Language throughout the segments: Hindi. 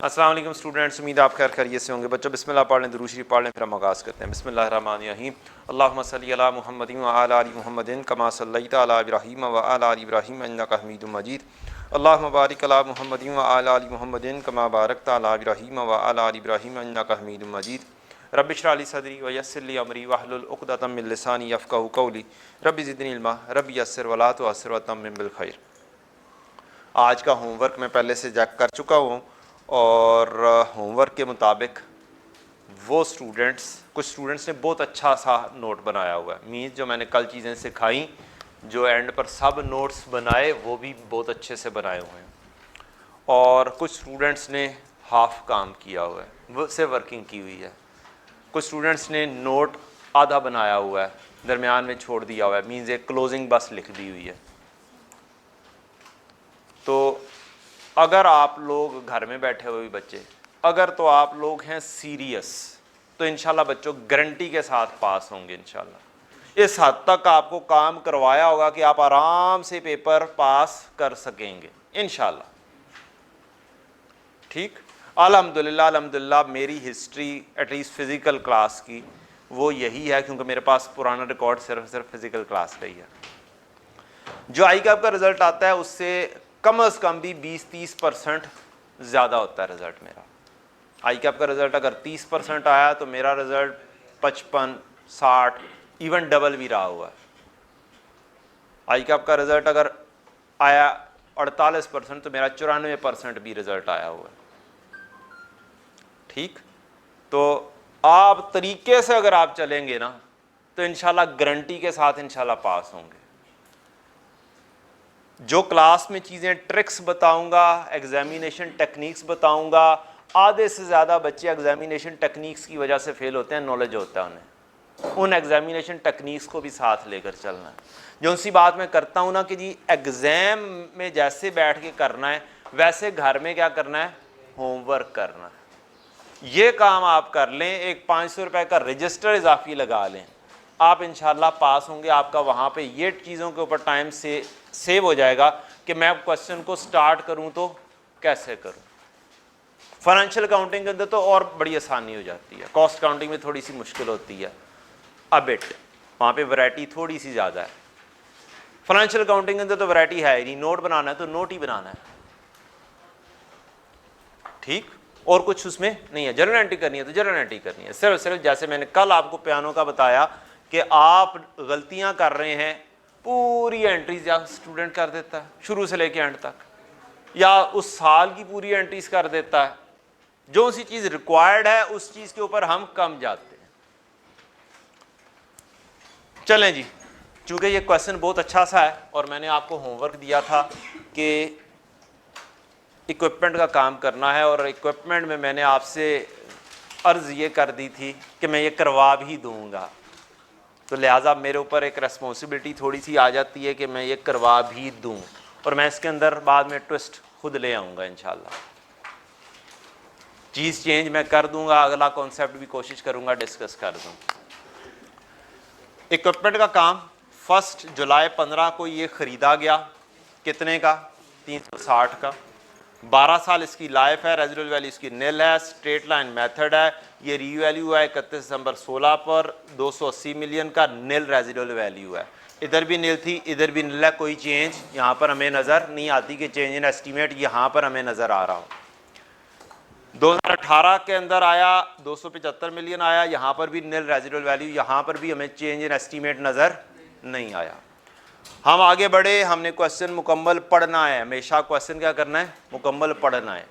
अस्सलाम वालेकुम स्टूडेंट्स, उम्मीद आप खैर खैरियत से होंगे। बच्चों बिस्मिल्लाह पढ़ लें, दुरूद शरीफ पढ़ लें, फिर हम आगाज़ करते हैं। बिस्मिल्लाहिर्रहमानिर्रहीम। अल्लाहुम्मा सल्ली अला मुहम्मदिन व अला आलि मुहम्मदिन कमा सल्लैता अला इब्राहीम व अला आलि इब्राहीम इन्नका हमीदुम मजीद। अल्लाहुम्मा बारिक अला मुहम्मदिन व अला आलि मुहम्मदिन कमा बारकता अला इब्राहीम व अला आलि इब्राहीम इन्नका हमीदुम मजीद। रब्बि इश्रह ली सदरी व यस्सिर ली अमरी वहलुल उक़दतम मिन लिसानी यफ़क़हू क़ौली रब्बि ज़िदनी इल्मा रब्बि यस्सिर वला तुअस्सिर वतम्मिम बिल खैर। आज का होमवर्क मैं पहले से चेक कर चुका हूँ और होमवर्क के मुताबिक वो कुछ स्टूडेंट्स ने बहुत अच्छा सा नोट बनाया हुआ है। मीन्स जो मैंने कल चीज़ें सिखाई, जो एंड पर सब नोट्स बनाए, वो भी बहुत अच्छे से बनाए हुए हैं। और कुछ स्टूडेंट्स ने हाफ काम किया हुआ है, वो से वर्किंग की हुई है। कुछ स्टूडेंट्स ने नोट आधा बनाया हुआ है, दरमियान में छोड़ दिया हुआ है, मीन्स एक क्लोजिंग बस लिख दी हुई है। तो अगर आप लोग घर में बैठे हुए बच्चे, अगर तो आप लोग हैं सीरियस, तो इंशाल्लाह बच्चों गारंटी के साथ पास होंगे इंशाल्लाह। इस हद तक आपको काम करवाया होगा कि आप आराम से पेपर पास कर सकेंगे इंशाल्लाह। ठीक, अल्हम्दुलिल्लाह अल्हम्दुलिल्लाह। मेरी हिस्ट्री एटलीस्ट फ़िज़िकल क्लास की वो यही है, क्योंकि मेरे पास पुराना रिकॉर्ड सिर्फ फ़िज़िकल क्लास का ही है। जो आई कैप का रिज़ल्ट आता है उससे कम अज़ कम भी 20-30% ज़्यादा होता है रिज़ल्ट मेरा। आई कैप का रिज़ल्ट अगर 30% आया तो मेरा रिज़ल्ट 55-60 इवन डबल भी रहा हुआ है। आई कैप का रिज़ल्ट अगर आया 48% तो मेरा 94% भी रिज़ल्ट आया हुआ है। ठीक, तो आप तरीके से अगर आप चलेंगे ना तो इंशाल्लाह गारंटी के साथ इंशाल्लाह पास होंगे। जो क्लास में चीज़ें ट्रिक्स बताऊंगा, एग्जामिनेशन टेक्निक्स बताऊंगा, आधे से ज़्यादा बच्चे एग्जामिनेशन टेक्निक्स की वजह से फेल होते हैं, नॉलेज होता है उन्हें। उन एग्जामिनेशन टेक्निक्स को भी साथ लेकर चलना है। जो सी बात मैं करता हूँ ना कि जी एग्ज़ाम में जैसे बैठ के करना है वैसे घर में क्या करना है, होमवर्क करना है। ये काम आप कर लें, एक 500 रुपये का रजिस्टर इजाफी लगा लें, आप इंशाल्लाह पास होंगे। आपका वहाँ पे ये चीज़ों के ऊपर टाइम से सेव हो जाएगा कि मैं क्वेश्चन को स्टार्ट करूँ तो कैसे करूँ। फाइनेंशियल अकाउंटिंग के अंदर तो और बड़ी आसानी हो जाती है, कॉस्ट अकाउंटिंग में थोड़ी सी मुश्किल होती है अबिट, वहाँ पे वैरायटी थोड़ी सी ज़्यादा है। फाइनेंशियल अकाउंटिंग के अंदर तो वैरायटी है ही नहीं, नोट बनाना है तो नोट ही बनाना है। ठीक, और कुछ उसमें नहीं है। जर्नल एंट्री करनी है तो जर्नल एंट्री करनी है। सिर्फ जैसे मैंने कल आपको पियानो का बताया कि आप गलतियां कर रहे हैं, पूरी एंट्रीज या स्टूडेंट कर देता है शुरू से लेके एंड तक, या उस साल की पूरी एंट्रीज कर देता है। जो सी चीज़ रिक्वायर्ड है उस चीज़ के ऊपर हम कम जाते हैं। चलें जी, चूँकि ये क्वेश्चन बहुत अच्छा सा है और मैंने आपको होमवर्क दिया था कि इक्विपमेंट का काम करना है, और इक्विपमेंट में मैंने आपसे अर्ज़ ये कर दी थी कि मैं ये करवा भी दूंगा, तो लिहाजा मेरे ऊपर एक रेस्पॉन्सिबिलिटी थोड़ी सी आ जाती है कि मैं ये करवा भी दूं, और मैं इसके अंदर बाद में ट्विस्ट खुद ले आऊँगा इंशाल्लाह। चीज़ चेंज मैं कर दूंगा, अगला कॉन्सेप्ट भी कोशिश करूँगा डिस्कस कर दूँ। इक्विपमेंट का काम 1 जुलाई 15 को ये ख़रीदा गया, कितने का, 360 का। 12 साल इसकी लाइफ है, रेजिडुअल वैल्यू इसकी नील है, स्ट्रेट लाइन मेथड है। ये री वैल्यू है 31 दिसंबर 16 पर 280 मिलियन का नील रेजिडुअल वैल्यू है। इधर भी नील थी, इधर भी नील है, कोई चेंज यहाँ पर हमें नज़र नहीं आती कि चेंज इन एस्टीमेट यहाँ पर हमें नज़र आ रहा हो। 2018 के अंदर आया 275 मिलियन आया, यहाँ पर भी नील रेजिडुअल वैल्यू, यहाँ पर भी हमें चेंज इन एस्टीमेट नज़र नहीं आया। हम आगे बढ़े, हमने क्वेश्चन मुकम्मल पढ़ना है। हमेशा क्वेश्चन क्या करना है, मुकम्मल पढ़ना है,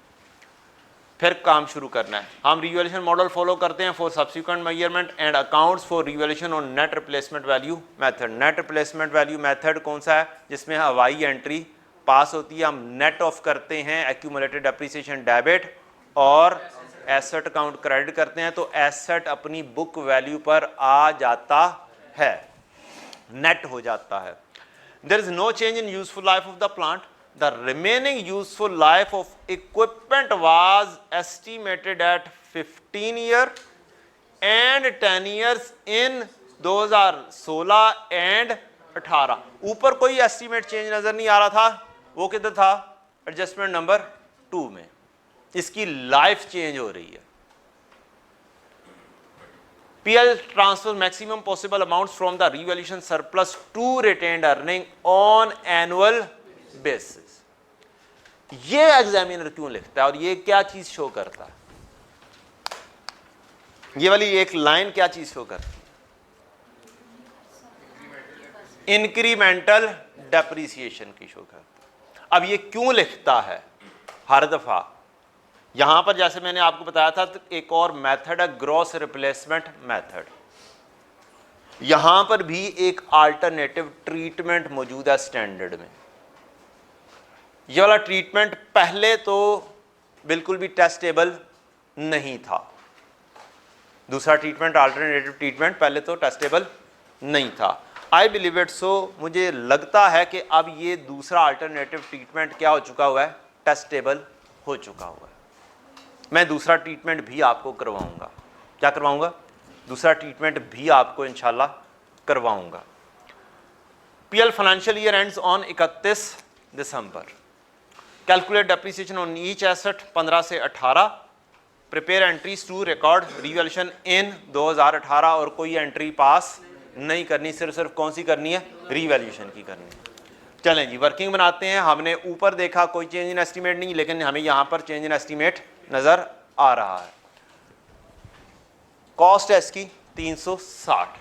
फिर काम शुरू करना है। हम रिवैल्यूएशन मॉडल फॉलो करते हैं for subsequent measurement and accounts for revaluation on net replacement value method. Net replacement value method कौन सा है, जिसमें हवाई एंट्री पास होती है। हम नेट ऑफ करते हैं एक्यूमुलेटेड डेप्रिसिएशन डेबिट और एसेट अकाउंट क्रेडिट करते हैं, तो एसेट अपनी बुक वैल्यू पर आ जाता है, नेट हो जाता है। There is no change in useful life of the plant. The remaining useful life of equipment was estimated at 15 years and 10 years in 2016 and 18। ऊपर कोई एस्टीमेट चेंज नजर नहीं आ रहा था, वो किधर था, एडजस्टमेंट नंबर 2 में। इसकी लाइफ चेंज हो रही है। PL transfer maximum possible amount from the revaluation surplus to retained earning on annual basis. ये एग्जामिनर क्यों लिखता है और ये क्या चीज शो करता है? ये वाली एक लाइन क्या चीज शो करती है? इंक्रीमेंटल डेप्रिसिएशन की शो करता है। अब ये क्यों लिखता है हर दफा? यहां पर जैसे मैंने आपको बताया था तो एक और मेथड है ग्रॉस रिप्लेसमेंट मेथड। यहां पर भी एक अल्टरनेटिव ट्रीटमेंट मौजूद है स्टैंडर्ड में। यह वाला ट्रीटमेंट पहले तो बिल्कुल भी टेस्टेबल नहीं था। दूसरा ट्रीटमेंट, अल्टरनेटिव ट्रीटमेंट, पहले तो टेस्टेबल नहीं था। आई बिलीव इट सो, मुझे लगता है कि अब ये दूसरा अल्टरनेटिव ट्रीटमेंट क्या हो चुका हुआ है? टेस्टेबल हो चुका हुआ है। मैं दूसरा ट्रीटमेंट भी आपको करवाऊंगा। क्या करवाऊंगा? दूसरा ट्रीटमेंट भी आपको इंशाल्लाह करवाऊंगा। PL financial year ends on 31 December. Calculate depreciation on each asset 15 से 18। Prepare entries to record revaluation in 2018 और कोई एंट्री पास नहीं करनी, सिर्फ कौन सी करनी है? रिवैल्यूएशन की करनी है। चलें जी, वर्किंग बनाते हैं। हमने ऊपर देखा कोई चेंज इन एस्टीमेट नहीं, लेकिन हमें यहां पर चेंज इन एस्टीमेट नजर आ रहा है। कॉस्ट है इसकी 360।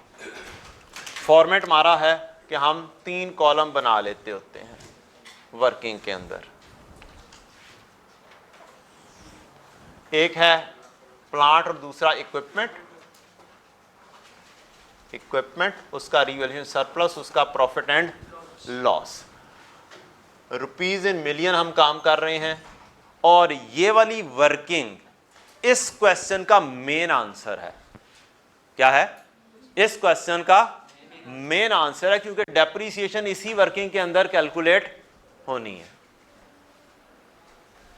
फॉर्मेट मारा है कि हम 3 कॉलम बना लेते होते हैं वर्किंग के अंदर। एक है प्लांट और दूसरा इक्विपमेंट, उसका रिवैल्यूएशन सरप्लस, उसका profit and loss. Rupees in million हम काम कर रहे हैं और ये वाली वर्किंग इस क्वेश्चन का मेन आंसर है। क्या है? इस क्वेश्चन का मेन आंसर है, क्योंकि डेप्रिसिएशन इसी वर्किंग के अंदर कैलकुलेट होनी है।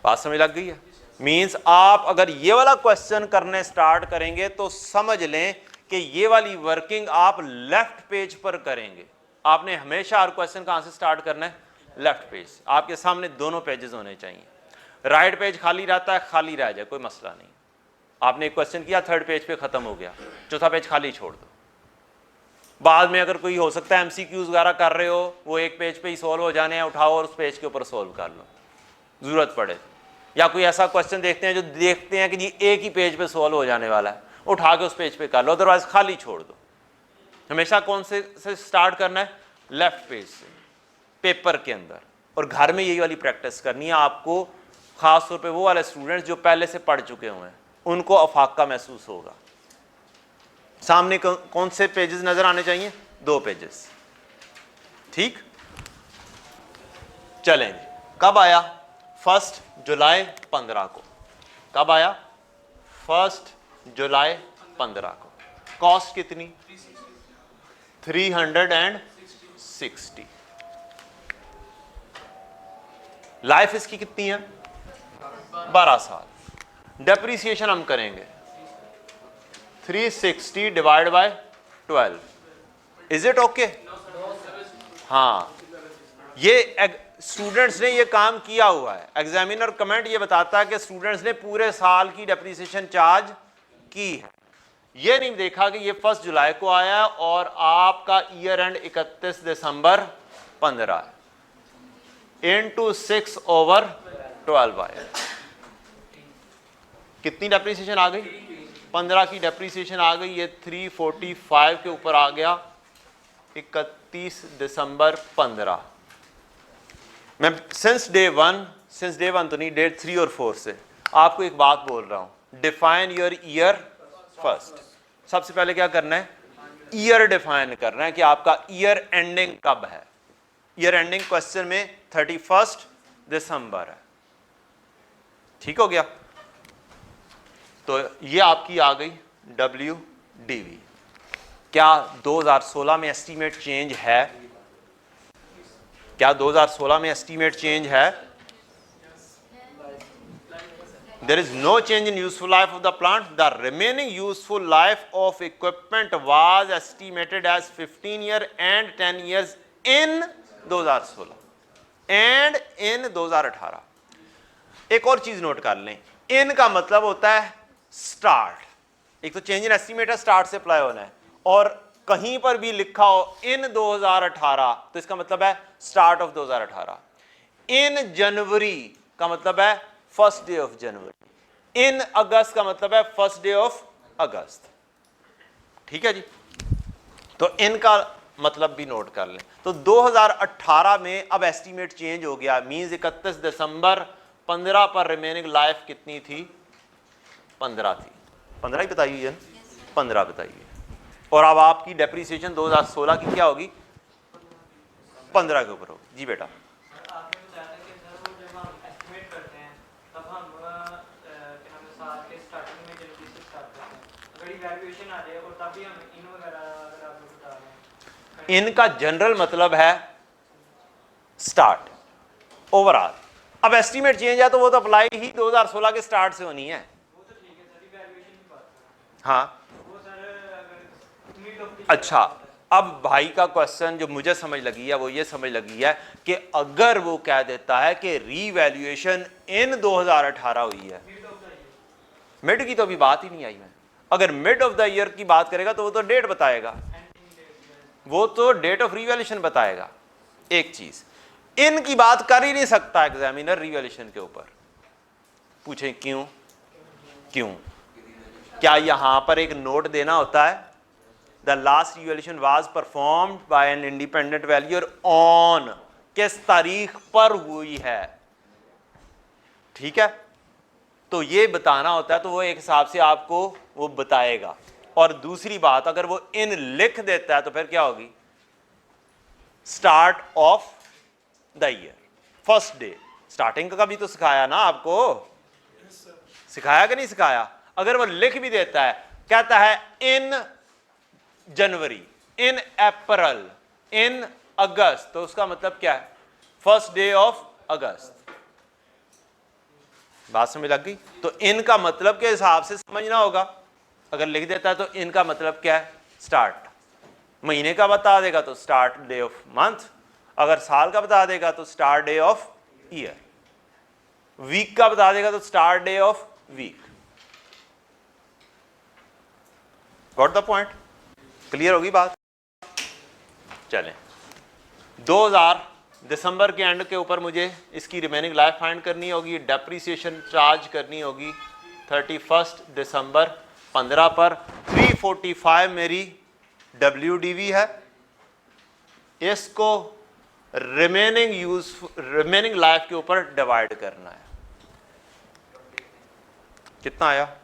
बात समझ लग गई है? मींस आप अगर ये वाला क्वेश्चन करने स्टार्ट करेंगे तो समझ लें कि ये वाली वर्किंग आप लेफ्ट पेज पर करेंगे। आपने हमेशा हर क्वेश्चन कहां से स्टार्ट करना है? Left page. आपके सामने दोनों पेजेस होने चाहिए। राइट पेज खाली रहता है, खाली रह जाए कोई मसला नहीं। आपने एक क्वेश्चन किया, थर्ड पेज पे खत्म हो गया, चौथा पेज खाली छोड़ दो। बाद में अगर कोई हो सकता है MCQs वगैरह कर रहे हो, वो एक पेज पे ही सॉल्व हो जाने हैं, उठाओ और उस पेज के ऊपर सॉल्व कर लो जरूरत पड़े। या कोई ऐसा क्वेश्चन देखते हैं जो देखते हैं कि जी एक ही पेज पे सॉल्व हो जाने वाला है, उठा के उस पेज पे कर लो, अदरवाइज खाली छोड़ दो। हमेशा कौन से स्टार्ट करना है? लेफ्ट पेज से, पेपर के अंदर। और घर में यही वाली प्रैक्टिस करनी है आपको। खास तौर पे वो वाले स्टूडेंट्स जो पहले से पढ़ चुके हुए हैं, उनको अफाका महसूस होगा। सामने कौन से पेजेस नजर आने चाहिए? 2 पेजेस। ठीक, चलेंगे। कब आया? 1 जुलाई 15 को। कब आया? 1 जुलाई 15 को। कॉस्ट कितनी? 360। लाइफ इसकी कितनी है? 12 साल। डेप्रिसिएशन हम करेंगे 360 divide by 12। Is it okay? हाँ, ये स्टूडेंट्स ने ये काम किया हुआ है। एग्जामिनर कमेंट ये बताता है कि स्टूडेंट्स ने पूरे साल की डेप्रिसिएशन चार्ज की है। ये नहीं देखा कि ये 1 जुलाई को आया और आपका ईयर एंड 31 दिसंबर 15 है। इनटू 6/12 आया। कितनी डेप्रिसिएशन आ गई? 15 की डेप्रिसिएशन आ गई। ये 345 के ऊपर आ गया 31 दिसंबर 15। मैं सिंस डे वन तो नहीं, डे 3 और 4 से आपको एक बात बोल रहा हूं। Define your year first. सबसे पहले क्या करना है? ईयर डिफाइन करना है कि आपका ईयर एंडिंग कब है। ईयर एंडिंग क्वेश्चन में 31 दिसंबर है। ठीक हो गया? तो ये आपकी आ गई WDV। क्या 2016 में एस्टीमेट चेंज है? क्या 2016 में एस्टीमेट चेंज है? There is no change in useful life of the plant. The remaining useful life of equipment was estimated as 15 years and 10 years in 2016 and in 2018। एक और चीज नोट कर लें, इन का मतलब होता है स्टार्ट, एक तो चेंज इन एस्टीमेट है, स्टार्ट से अप्लाई होना है, और कहीं पर भी लिखा हो इन 2018 तो इसका मतलब है स्टार्ट ऑफ 2018। इन जनवरी का मतलब है फर्स्ट डे ऑफ जनवरी, इन अगस्त का मतलब है फर्स्ट डे ऑफ अगस्त। ठीक है जी, तो इनका मतलब भी नोट कर लें। तो 2018 में अब एस्टीमेट चेंज हो गया, मींस 31 दिसंबर 15 पर रिमेनिंग लाइफ कितनी थी? 15 थी। 15 ही बताइए जन, 15 बताइए। और अब आपकी डेप्रीसिएशन 2016 की क्या होगी? 15 के ऊपर होगी। जी बेटा, इनका जनरल मतलब है स्टार्ट ओवरऑल। अब एस्टीमेट चेंज है तो वो तो अप्लाई ही 2016 के स्टार्ट से होनी है। हाँ अच्छा, अब भाई का क्वेश्चन जो मुझे समझ लगी है वो ये समझ लगी है कि अगर वो कह देता है कि रीवैल्यूएशन इन 2018 हुई है, मिड की तो अभी बात ही नहीं आई है। अगर मिड ऑफ द ईयर की बात करेगा तो वो तो डेट बताएगा, वो तो डेट ऑफ रीवैल्यूएशन बताएगा। एक चीज, इनकी बात कर ही नहीं सकता एग्जामिनर रीवैल्यूएशन के ऊपर। पूछें क्यों? क्यों? क्या यहां पर एक नोट देना होता है? The last revaluation was performed by an independent valuer on, किस तारीख पर हुई है। ठीक है, तो ये बताना होता है, तो वो एक हिसाब से आपको वो बताएगा। और दूसरी बात, अगर वो इन लिख देता है तो फिर क्या होगी? Start of the year, first day. Starting का भी तो सिखाया ना आपको, सिखाया कि नहीं सिखाया? अगर वो लिख भी देता है, कहता है इन जनवरी, इन अप्रैल, इन अगस्त, तो उसका मतलब क्या है? फर्स्ट डे ऑफ अगस्त। बात समझ लग गई? तो इनका मतलब के हिसाब से समझना होगा। अगर लिख देता है तो इनका मतलब क्या है? स्टार्ट। महीने का बता देगा तो स्टार्ट डे ऑफ मंथ, अगर साल का बता देगा तो start day of year, week का बता देगा तो start day of week. Got the point? Clear होगी बात? चलें, 2000 दिसंबर के एंड के ऊपर मुझे इसकी रिमेनिंग लाइफ फाइंड करनी होगी, डेप्रीसिएशन चार्ज करनी होगी 31 दिसंबर 15 पर। 345 मेरी WDV है, इसको रिमेनिंग लाइफ के ऊपर डिवाइड करना है। कितना आया?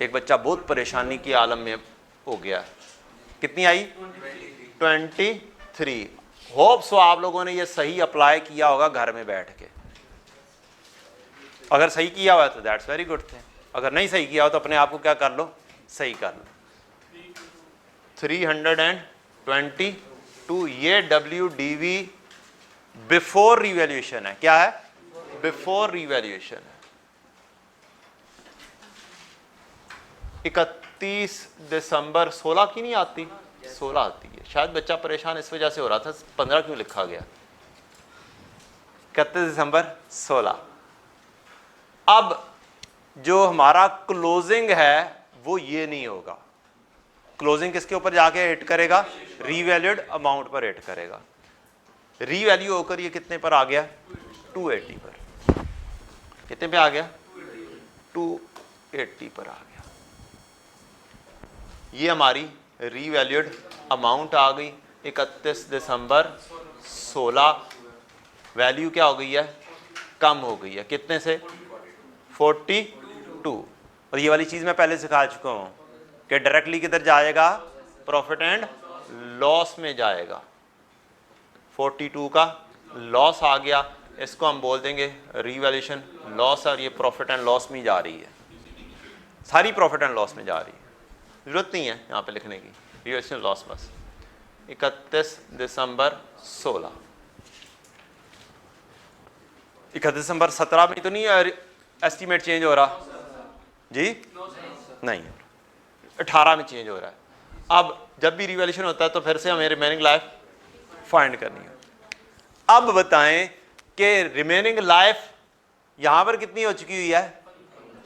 एक बच्चा बहुत परेशानी की आलम में हो गया। कितनी आई? 23। होप सो आप लोगों ने ये सही अप्लाई किया होगा घर में बैठ के। अगर सही किया हुआ तो दैट्स वेरी गुड थिंग, अगर नहीं सही किया हो तो अपने आप को क्या कर लो? सही कर लो। 322 ये WDV बिफोर रिवैल्यूएशन है। क्या है? बिफोर रिवैल्यूएशन है। 31 दिसंबर 16 की नहीं आती? 16 आती है। शायद बच्चा परेशान इस वजह से हो रहा था 15 क्यों लिखा गया। 31 दिसंबर 16। अब जो हमारा क्लोजिंग है वो ये नहीं होगा। क्लोजिंग किसके ऊपर जाके हिट करेगा? रीवैल्यूड अमाउंट पर हिट करेगा। रीवैल्यू होकर ये कितने पर आ गया? 280 पर। कितने पे आ गया? 280 पर आ गया। ये हमारी रीवैल्यूड अमाउंट आ गई 31 दिसंबर 16। वैल्यू क्या हो गई है? कम हो गई है। कितने से? 42। और ये वाली चीज मैं पहले सिखा चुका हूं कि डायरेक्टली किधर जाएगा? प्रॉफिट एंड लॉस में जाएगा। 42 का लॉस आ गया, इसको हम बोल देंगे रीवैल्यूएशन लॉस, और ये प्रॉफिट एंड लॉस में जा रही है, सारी प्रॉफिट एंड लॉस में जा रही है। जरूरत नहीं है यहाँ पे लिखने की, रीवैल्यूएशन लॉस बस। 31 दिसंबर 16। 31 दिसंबर 17 में तो नहीं एस्टीमेट चेंज हो रहा जी? नहीं, 18 में चेंज हो रहा है। अब जब भी रिवैल्यूएशन होता है तो फिर से हमें रिमेनिंग लाइफ फाइंड करनी है। अब बताएं कि रिमेनिंग लाइफ यहां पर कितनी हो चुकी हुई है?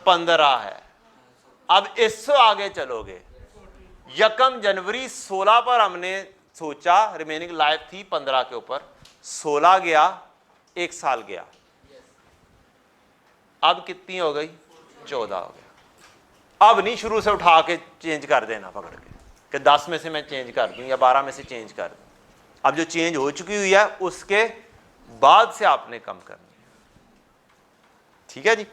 15 है। अब इससे आगे चलोगे, 1 जनवरी 16 पर हमने सोचा रिमेनिंग लाइफ थी 15 के ऊपर, 16 गया, 1 साल गया, अब कितनी हो गई? 14 हो गया। अब नहीं शुरू से उठा के चेंज कर देना पकड़ के कि 10 में से मैं चेंज कर दूं या 12 में से चेंज कर दूं। अब जो चेंज हो चुकी हुई है उसके बाद से आपने कम करनी है। ठीक है जी।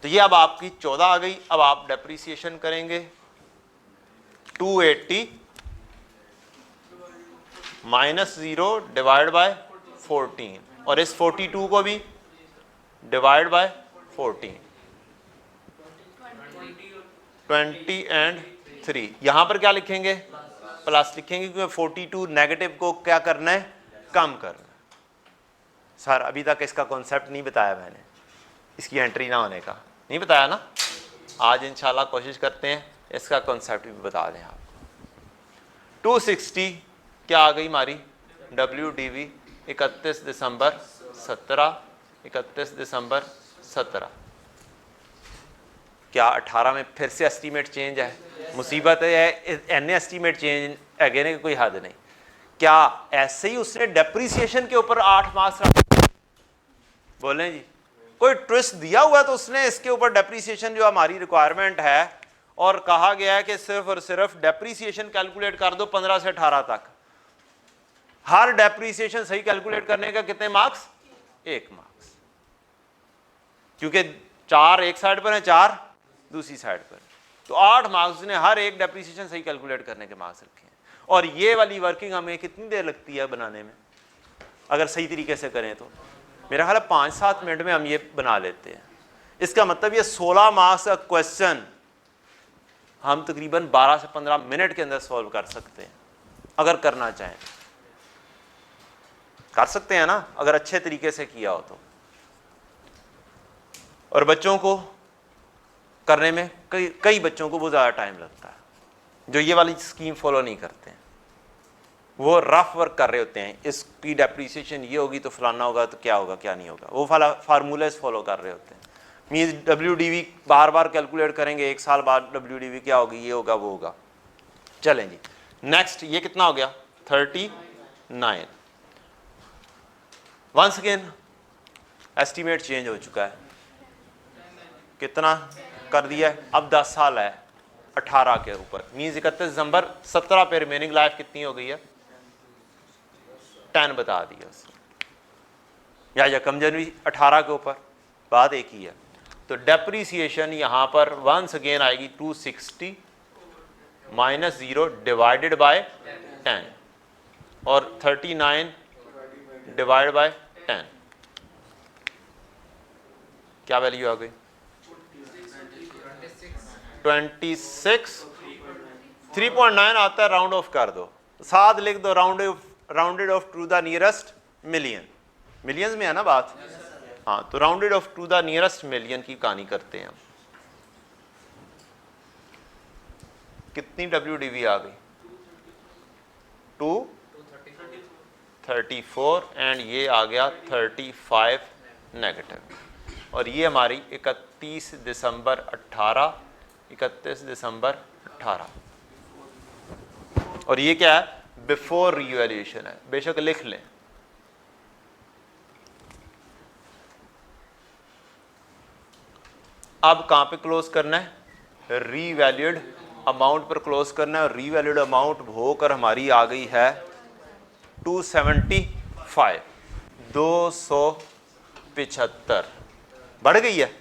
तो ये अब आपकी 14 आ गई। अब आप डेप्रीसिएशन करेंगे 280 माइनस 0 डिवाइड बाय 14, और इस 42 को भी डिवाइड बाय 14, 20 एंड 3। यहां पर क्या लिखेंगे? प्लस लिखेंगे, क्योंकि 42 नेगेटिव को क्या करना है? कम करना है। सर अभी तक इसका कॉन्सेप्ट नहीं बताया मैंने, इसकी एंट्री ना होने का नहीं बताया ना। आज इंशाल्लाह कोशिश करते हैं इसका कॉन्सेप्ट भी बता दें आपको। 260 क्या आ गई हमारी? WDV 31 दिसंबर 17, 31 दिसंबर 17। क्या 18 में फिर से एस्टीमेट चेंज है? मुसीबत है, एन एस्टीमेट चेंज अगेन की कोई हद नहीं। क्या ऐसे ही उसने डेप्रीसिएशन के ऊपर 8 मार्क्स रखे? बोलें जी, कोई ट्विस्ट दिया हुआ तो उसने इसके ऊपर डेप्रीसिएशन जो हमारी रिक्वायरमेंट है, और कहा गया है कि सिर्फ और सिर्फ डेप्रीसिएशन कैलकुलेट कर दो 15 से 18 तक। हर डेप्रीसिएशन सही कैलकुलेट करने का कितने मार्क्स? 1 मार्क्स, क्योंकि 4 एक साइड पर है, 4 दूसरी साइड पर, तो 8 मार्क्स ने हर एक डेप्रीसिएशन सही कैलकुलेट करने के मार्क्स रखे हैं। और ये वाली वर्किंग हमें कितनी देर लगती है बनाने में? अगर सही तरीके से करें तो मेरा ख्याल है 5-7 मिनट में हम ये बना लेते हैं। इसका मतलब ये 16 मार्क्स का क्वेश्चन हम तकरीबन 12 से 15 मिनट के अंदर सॉल्व कर सकते हैं, अगर करना चाहें। कर सकते हैं ना, अगर अच्छे तरीके से किया हो तो। और बच्चों को करने में कई बच्चों को बहुत ज़्यादा टाइम लगता है जो ये वाली स्कीम फॉलो नहीं करते हैं। वो रफ वर्क कर रहे होते हैं, इसकी डेप्रीसिएशन ये होगी तो फलाना होगा, तो क्या होगा क्या नहीं होगा, वो फार्मूलेस फॉलो कर रहे होते हैं। मीन्स WDV बार बार कैलकुलेट करेंगे, 1 साल बाद WDV क्या होगी, ये होगा वो होगा। चलें जी, नेक्स्ट ये कितना हो गया? 39। वंस अगेन एस्टीमेट चेंज हो चुका है, कितना कर दिया है? अब 10 साल है 18 के ऊपर, मीन्स 31 दिसंबर 17 पे रिमेनिंग लाइफ कितनी हो गई है? 10 बता दिया उसने, या 1 जनवरी 18 के ऊपर, बात एक ही है। तो डेप्रीसिएशन यहां पर वंस अगेन आएगी 260 माइनस 0 डिवाइडेड बाय 10, और 39 डिवाइड बाय 10, क्या वैल्यू आ गई? 26। 3.9 आता है, राउंड ऑफ कर दो, साथ लिख दो, rounded off to the nearest million. Millions में है ना बात? हाँ, तो rounded off to the nearest million की कहानी करते हैं हम। कितनी WDV आ गई? 234, एंड ये आ गया 35 नेगेटिव। और ये हमारी 31 दिसंबर 18, 31 दिसंबर 18। और ये क्या है? बिफोर रीवैल्यूएशन है, बेशक लिख लें। अब कहां पे क्लोज करना है? रीवैल्यूड अमाउंट पर क्लोज करना है, और रीवैल्यूड अमाउंट होकर हमारी आ गई है 275, 275 बढ़ गई है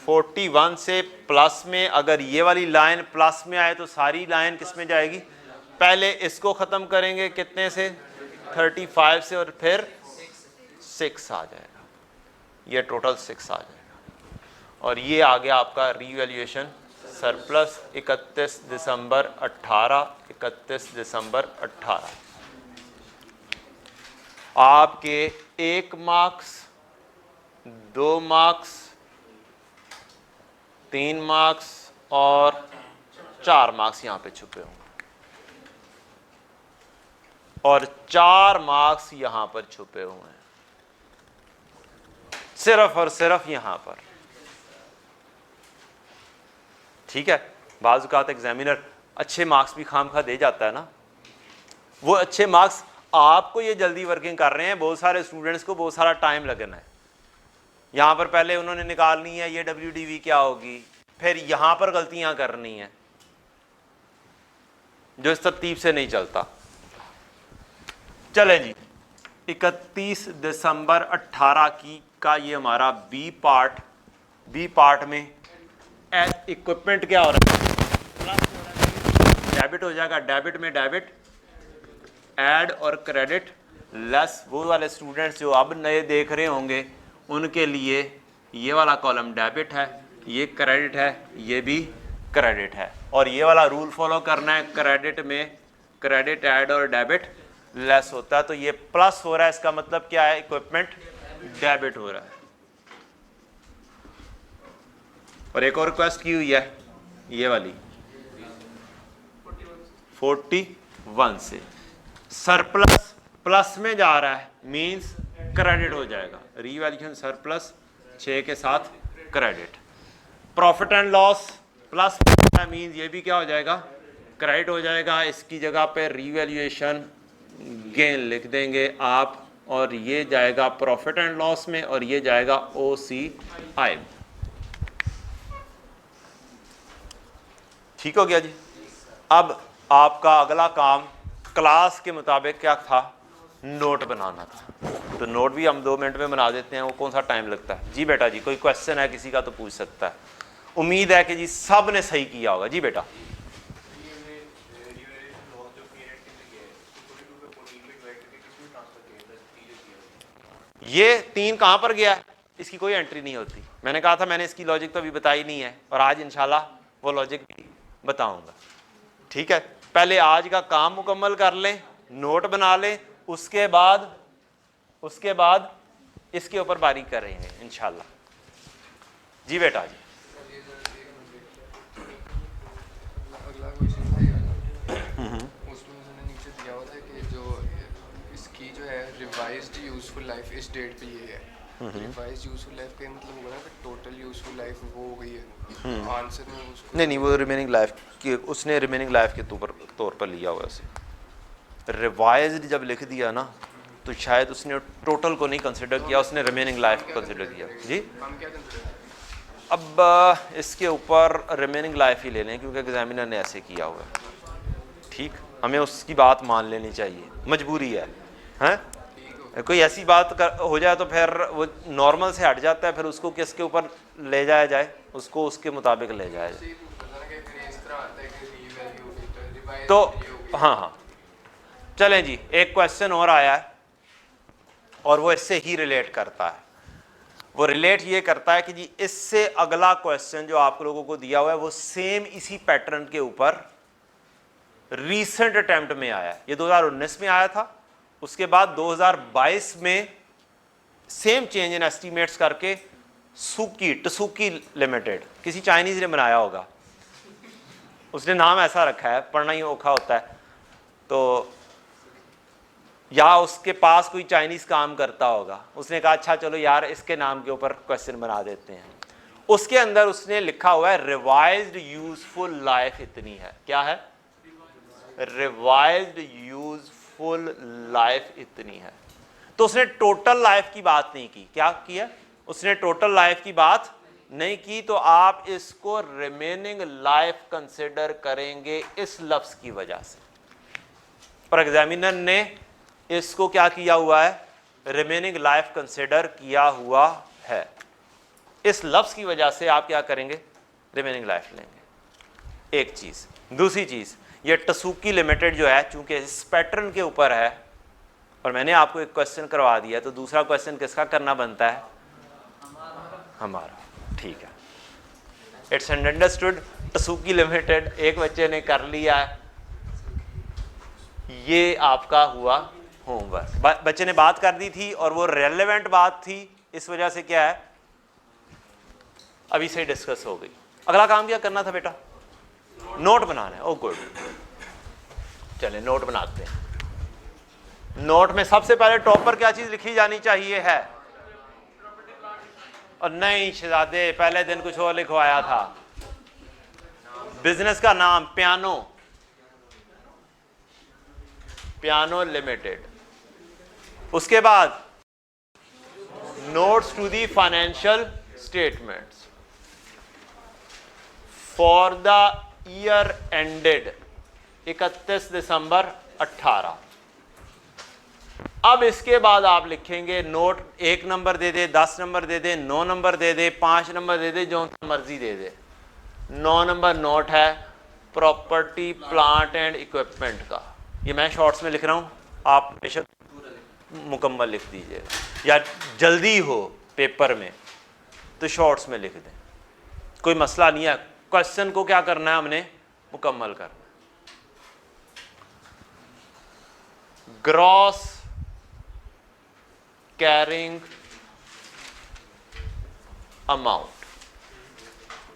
41 से प्लस में। अगर ये वाली लाइन प्लस में आए तो सारी लाइन किस में जाएगी? पहले इसको खत्म करेंगे कितने से? 35 से, और फिर 6 आ जाएगा, ये टोटल 6 आ जाएगा। और ये आ गया आपका रीवैल्यूएशन सरप्लस 31 दिसंबर 18, 31 दिसंबर 18। आपके 1 मार्क्स, 2 मार्क्स, 3 मार्क्स और 4 मार्क्स यहां पे छुपे होंगे, और 4 मार्क्स यहां पर छुपे हुए हैं। सिर्फ और सिर्फ यहाँ पर। ठीक है, बाज़ औक़ात एग्जामिनर अच्छे मार्क्स भी खामखा दे जाता है ना, वो अच्छे मार्क्स आपको ये जल्दी वर्किंग कर रहे हैं, बहुत सारे स्टूडेंट्स को बहुत सारा टाइम लगना है। यहाँ पर पहले उन्होंने निकालनी है ये WDV क्या होगी, फिर यहाँ पर गलतियाँ करनी है, जो इस तरतीब से नहीं चलता। चले जी, 31 दिसंबर 18 की का ये हमारा बी पार्ट में इक्विपमेंट क्या हो रहा है, प्लस हो रहा है, डेबिट हो जाएगा, डेबिट में डेबिट, ऐड और क्रेडिट लेस। वो वाले स्टूडेंट्स जो अब नए देख रहे होंगे उनके लिए ये वाला कॉलम डेबिट है, ये क्रेडिट है, ये भी क्रेडिट है, और ये वाला रूल फॉलो करना है, क्रेडिट में क्रेडिट ऐड और डेबिट लेस होता है, तो ये प्लस हो रहा है, इसका मतलब क्या है, इक्विपमेंट डेबिट हो रहा है। और एक और रिक्वेस्ट की हुई है ये वाली 41 से, सरप्लस प्लस में जा रहा है मींस क्रेडिट हो जाएगा, रीवैल्यूएशन सरप्लस 6 के साथ credit. Profit and loss plus means ये भी क्या हो जाएगा, क्रेडिट हो जाएगा, इसकी जगह पे रीवैल्यूएशन गेन लिख देंगे आप, और ये जाएगा प्रॉफिट एंड लॉस में, और ये जाएगा OCI। ठीक हो गया जी। अब आपका अगला काम क्लास के मुताबिक क्या था, नोट बनाना था, तो नोट भी हम 2 मिनट में बना देते हैं, वो कौन सा टाइम लगता है। जी बेटा जी, कोई क्वेश्चन है किसी का तो पूछ सकता है, उम्मीद है कि जी सब ने सही किया होगा। जी बेटा, ये 3 कहाँ पर गया है, इसकी कोई एंट्री नहीं होती। मैंने कहा था मैंने इसकी लॉजिक तो अभी बताई नहीं है, और आज इंशाल्लाह वो लॉजिक भी बताऊंगा। ठीक है, पहले आज का काम मुकम्मल कर लें, नोट बना लें, उसके बाद इसके ऊपर बारीक करेंगे इंशाल्लाह। जी बेटा जी, अगला क्वेश्चन है उसमें उन्होंने नीचे दिया हुआ था कि जो इसकी जो है रिवाइज्ड यूजफुल लाइफ इस डेट पे ये है, रिवाइज्ड यूजफुल लाइफ का मतलब होगा ना कि टोटल यूजफुल लाइफ वो हो गई है। आंसर में उसको नहीं वो रिमेनिंग लाइफ की, उसने रिमेनिंग लाइफ के तौर पर लिया हुआ है। रिवाइज्ड जब लिख दिया ना तो शायद उसने टोटल को नहीं कंसिडर किया, उसने रिमेनिंग लाइफ को कंसिडर किया। जी हम क्या कंसिडर, अब इसके ऊपर रिमेनिंग लाइफ ही ले लें क्योंकि एग्जामिनर ने ऐसे किया हुआ है। ठीक, हमें उसकी बात मान लेनी चाहिए, मजबूरी है, हैं? कोई ऐसी बात हो जाए तो फिर वो नॉर्मल से हट जाता है, फिर उसको किसके ऊपर ले जाया जाए, उसको उसके मुताबिक ले जाया जाए। तो हाँ चलें जी, एक क्वेश्चन और आया है और वो इससे ही रिलेट करता है। वो रिलेट ये करता है कि जी इससे अगला क्वेश्चन जो आप लोगों को दिया हुआ है वो सेम इसी पैटर्न के ऊपर रीसेंट अटेम्प्ट में आया है। ये 2019 में आया था, उसके बाद 2022 में सेम चेंज इन एस्टीमेट्स करके टसूकी लिमिटेड, किसी चाइनीज ने बनाया होगा, उसने नाम ऐसा रखा है, पढ़ना ही औखा होता है, तो या उसके पास कोई चाइनीज काम करता होगा, उसने कहा अच्छा चलो यार इसके नाम के ऊपर क्वेश्चन बना देते हैं। उसके अंदर उसने लिखा हुआ है रिवाइज्ड यूजफुल लाइफ इतनी है। क्या है? रिवाइज्ड यूजफुल लाइफ इतनी है। तो उसने टोटल लाइफ की बात नहीं की। क्या किया? उसने टोटल लाइफ की बात नहीं की, तो आप इसको रिमेनिंग लाइफ कंसिडर करेंगे इस लफ्ज की वजह से। पर एग्जामिनर ने इसको क्या किया हुआ है? रिमेनिंग लाइफ कंसिडर किया हुआ है। इस लफ्ज की वजह से आप क्या करेंगे? रिमेनिंग लाइफ लेंगे। एक चीज। दूसरी चीज, ये टसूकी लिमिटेड जो है चूंकि इस पैटर्न के ऊपर है और मैंने आपको एक क्वेश्चन करवा दिया, तो दूसरा क्वेश्चन किसका करना बनता है? हमारा। ठीक है, इट्स अंडरस्टूड। टसूकी लिमिटेड एक बच्चे ने कर लिया है, ये आपका हुआ होमवर्क। बच्चे ने बात कर दी थी और वो रेलेवेंट बात थी, इस वजह से क्या है अभी से डिस्कस हो गई। अगला काम क्या करना था बेटा? नोट बनाना है। ओ गुड, चले नोट बनाते हैं। नोट में सबसे पहले टॉप पर क्या चीज लिखी जानी चाहिए है? और नहीं शहजादे, पहले दिन कुछ और लिखवाया था। बिजनेस का नाम पियानो, पियानो लिमिटेड। उसके बाद notes to the financial statements for the year ended 31 December 18। अब इसके बाद आप लिखेंगे नोट, 1 नंबर दे दे, 10 नंबर दे दे, 9 नंबर दे दे, 5 नंबर दे दे, जो मर्जी दे दे। 9 नंबर नोट है प्रॉपर्टी प्लांट एंड इक्विपमेंट का। ये मैं शॉर्ट्स में लिख रहा हूँ, आप बेशक मुकम्मल लिख दीजिए, या जल्दी हो पेपर में तो शॉर्ट्स में लिख दें, कोई मसला नहीं है। क्वेश्चन को क्या करना है, हमने मुकम्मल करना है। ग्रॉस कैरिंग अमाउंट,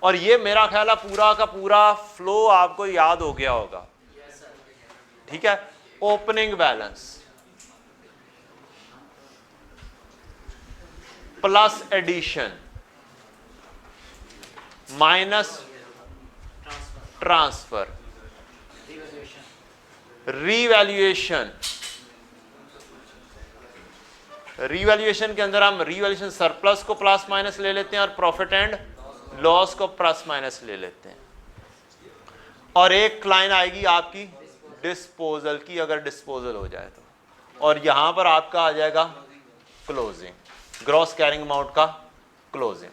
और ये मेरा ख्याल है पूरा का पूरा फ्लो आपको याद हो गया होगा, ठीक है। Opening balance plus addition minus transfer, revaluation, revaluation के अंदर हम रीवैल्यूएशन सरप्लस को प्लस माइनस ले लेते हैं और प्रॉफिट एंड लॉस को प्लस माइनस ले लेते हैं। और एक लाइन आएगी आपकी डिस्पोजल की, अगर डिस्पोजल हो जाए तो, और यहां पर आपका आ जाएगा क्लोजिंग, ग्रॉस कैरिंग अमाउंट का क्लोजिंग।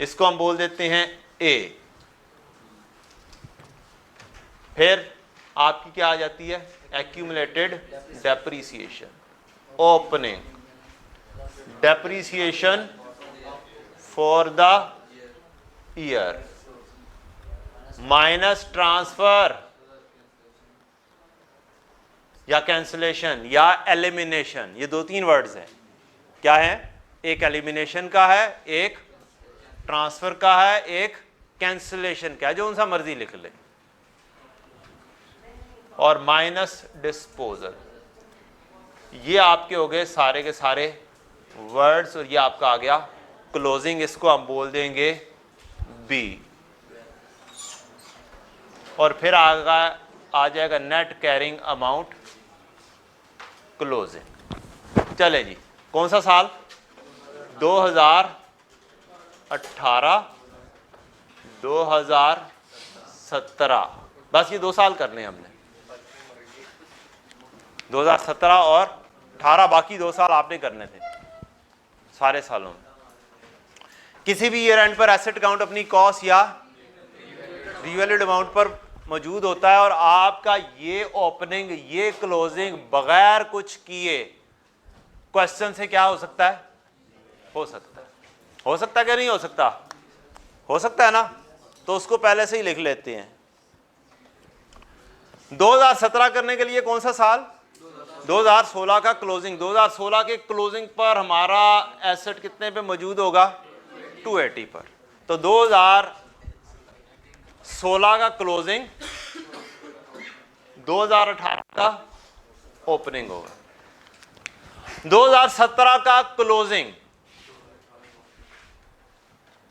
इसको हम बोल देते हैं ए। फिर आपकी क्या आ जाती है, accumulated depreciation, opening depreciation for the year minus transfer या कैंसलेशन या एलिमिनेशन। ये 2-3 वर्ड्स हैं, क्या है, एक एलिमिनेशन का है, एक ट्रांसफर का है, एक कैंसलेशन का है, जो उनसा मर्जी लिख ले, और माइनस डिस्पोजल। ये आपके हो गए सारे के सारे वर्ड्स, और ये आपका आ गया क्लोजिंग। इसको हम बोल देंगे बी। और फिर आ जाएगा नेट कैरिंग अमाउंट क्लोजिंग। चले जी, कौन सा साल, 2018 2017, बस ये 2 साल करने हैं हमने, 2017 और 18, बाकी 2 साल आपने करने थे सारे सालों में। किसी भी ईयर एंड पर एसेट अकाउंट अपनी कॉस्ट या रीवैल्यूड अमाउंट पर मौजूद होता है, और आपका ये ओपनिंग ये क्लोजिंग बगैर कुछ किए क्वेश्चन से क्या हो सकता है, हो सकता है, हो सकता है क्या नहीं हो सकता, हो सकता है ना, तो उसको पहले से ही लिख लेते हैं। 2017 करने के लिए कौन सा साल, 2016 का क्लोजिंग। 2016 के क्लोजिंग पर हमारा एसेट कितने पे मौजूद होगा, 280 पर। तो 2016 का क्लोजिंग 2018 का ओपनिंग होगा। 2017 का क्लोजिंग,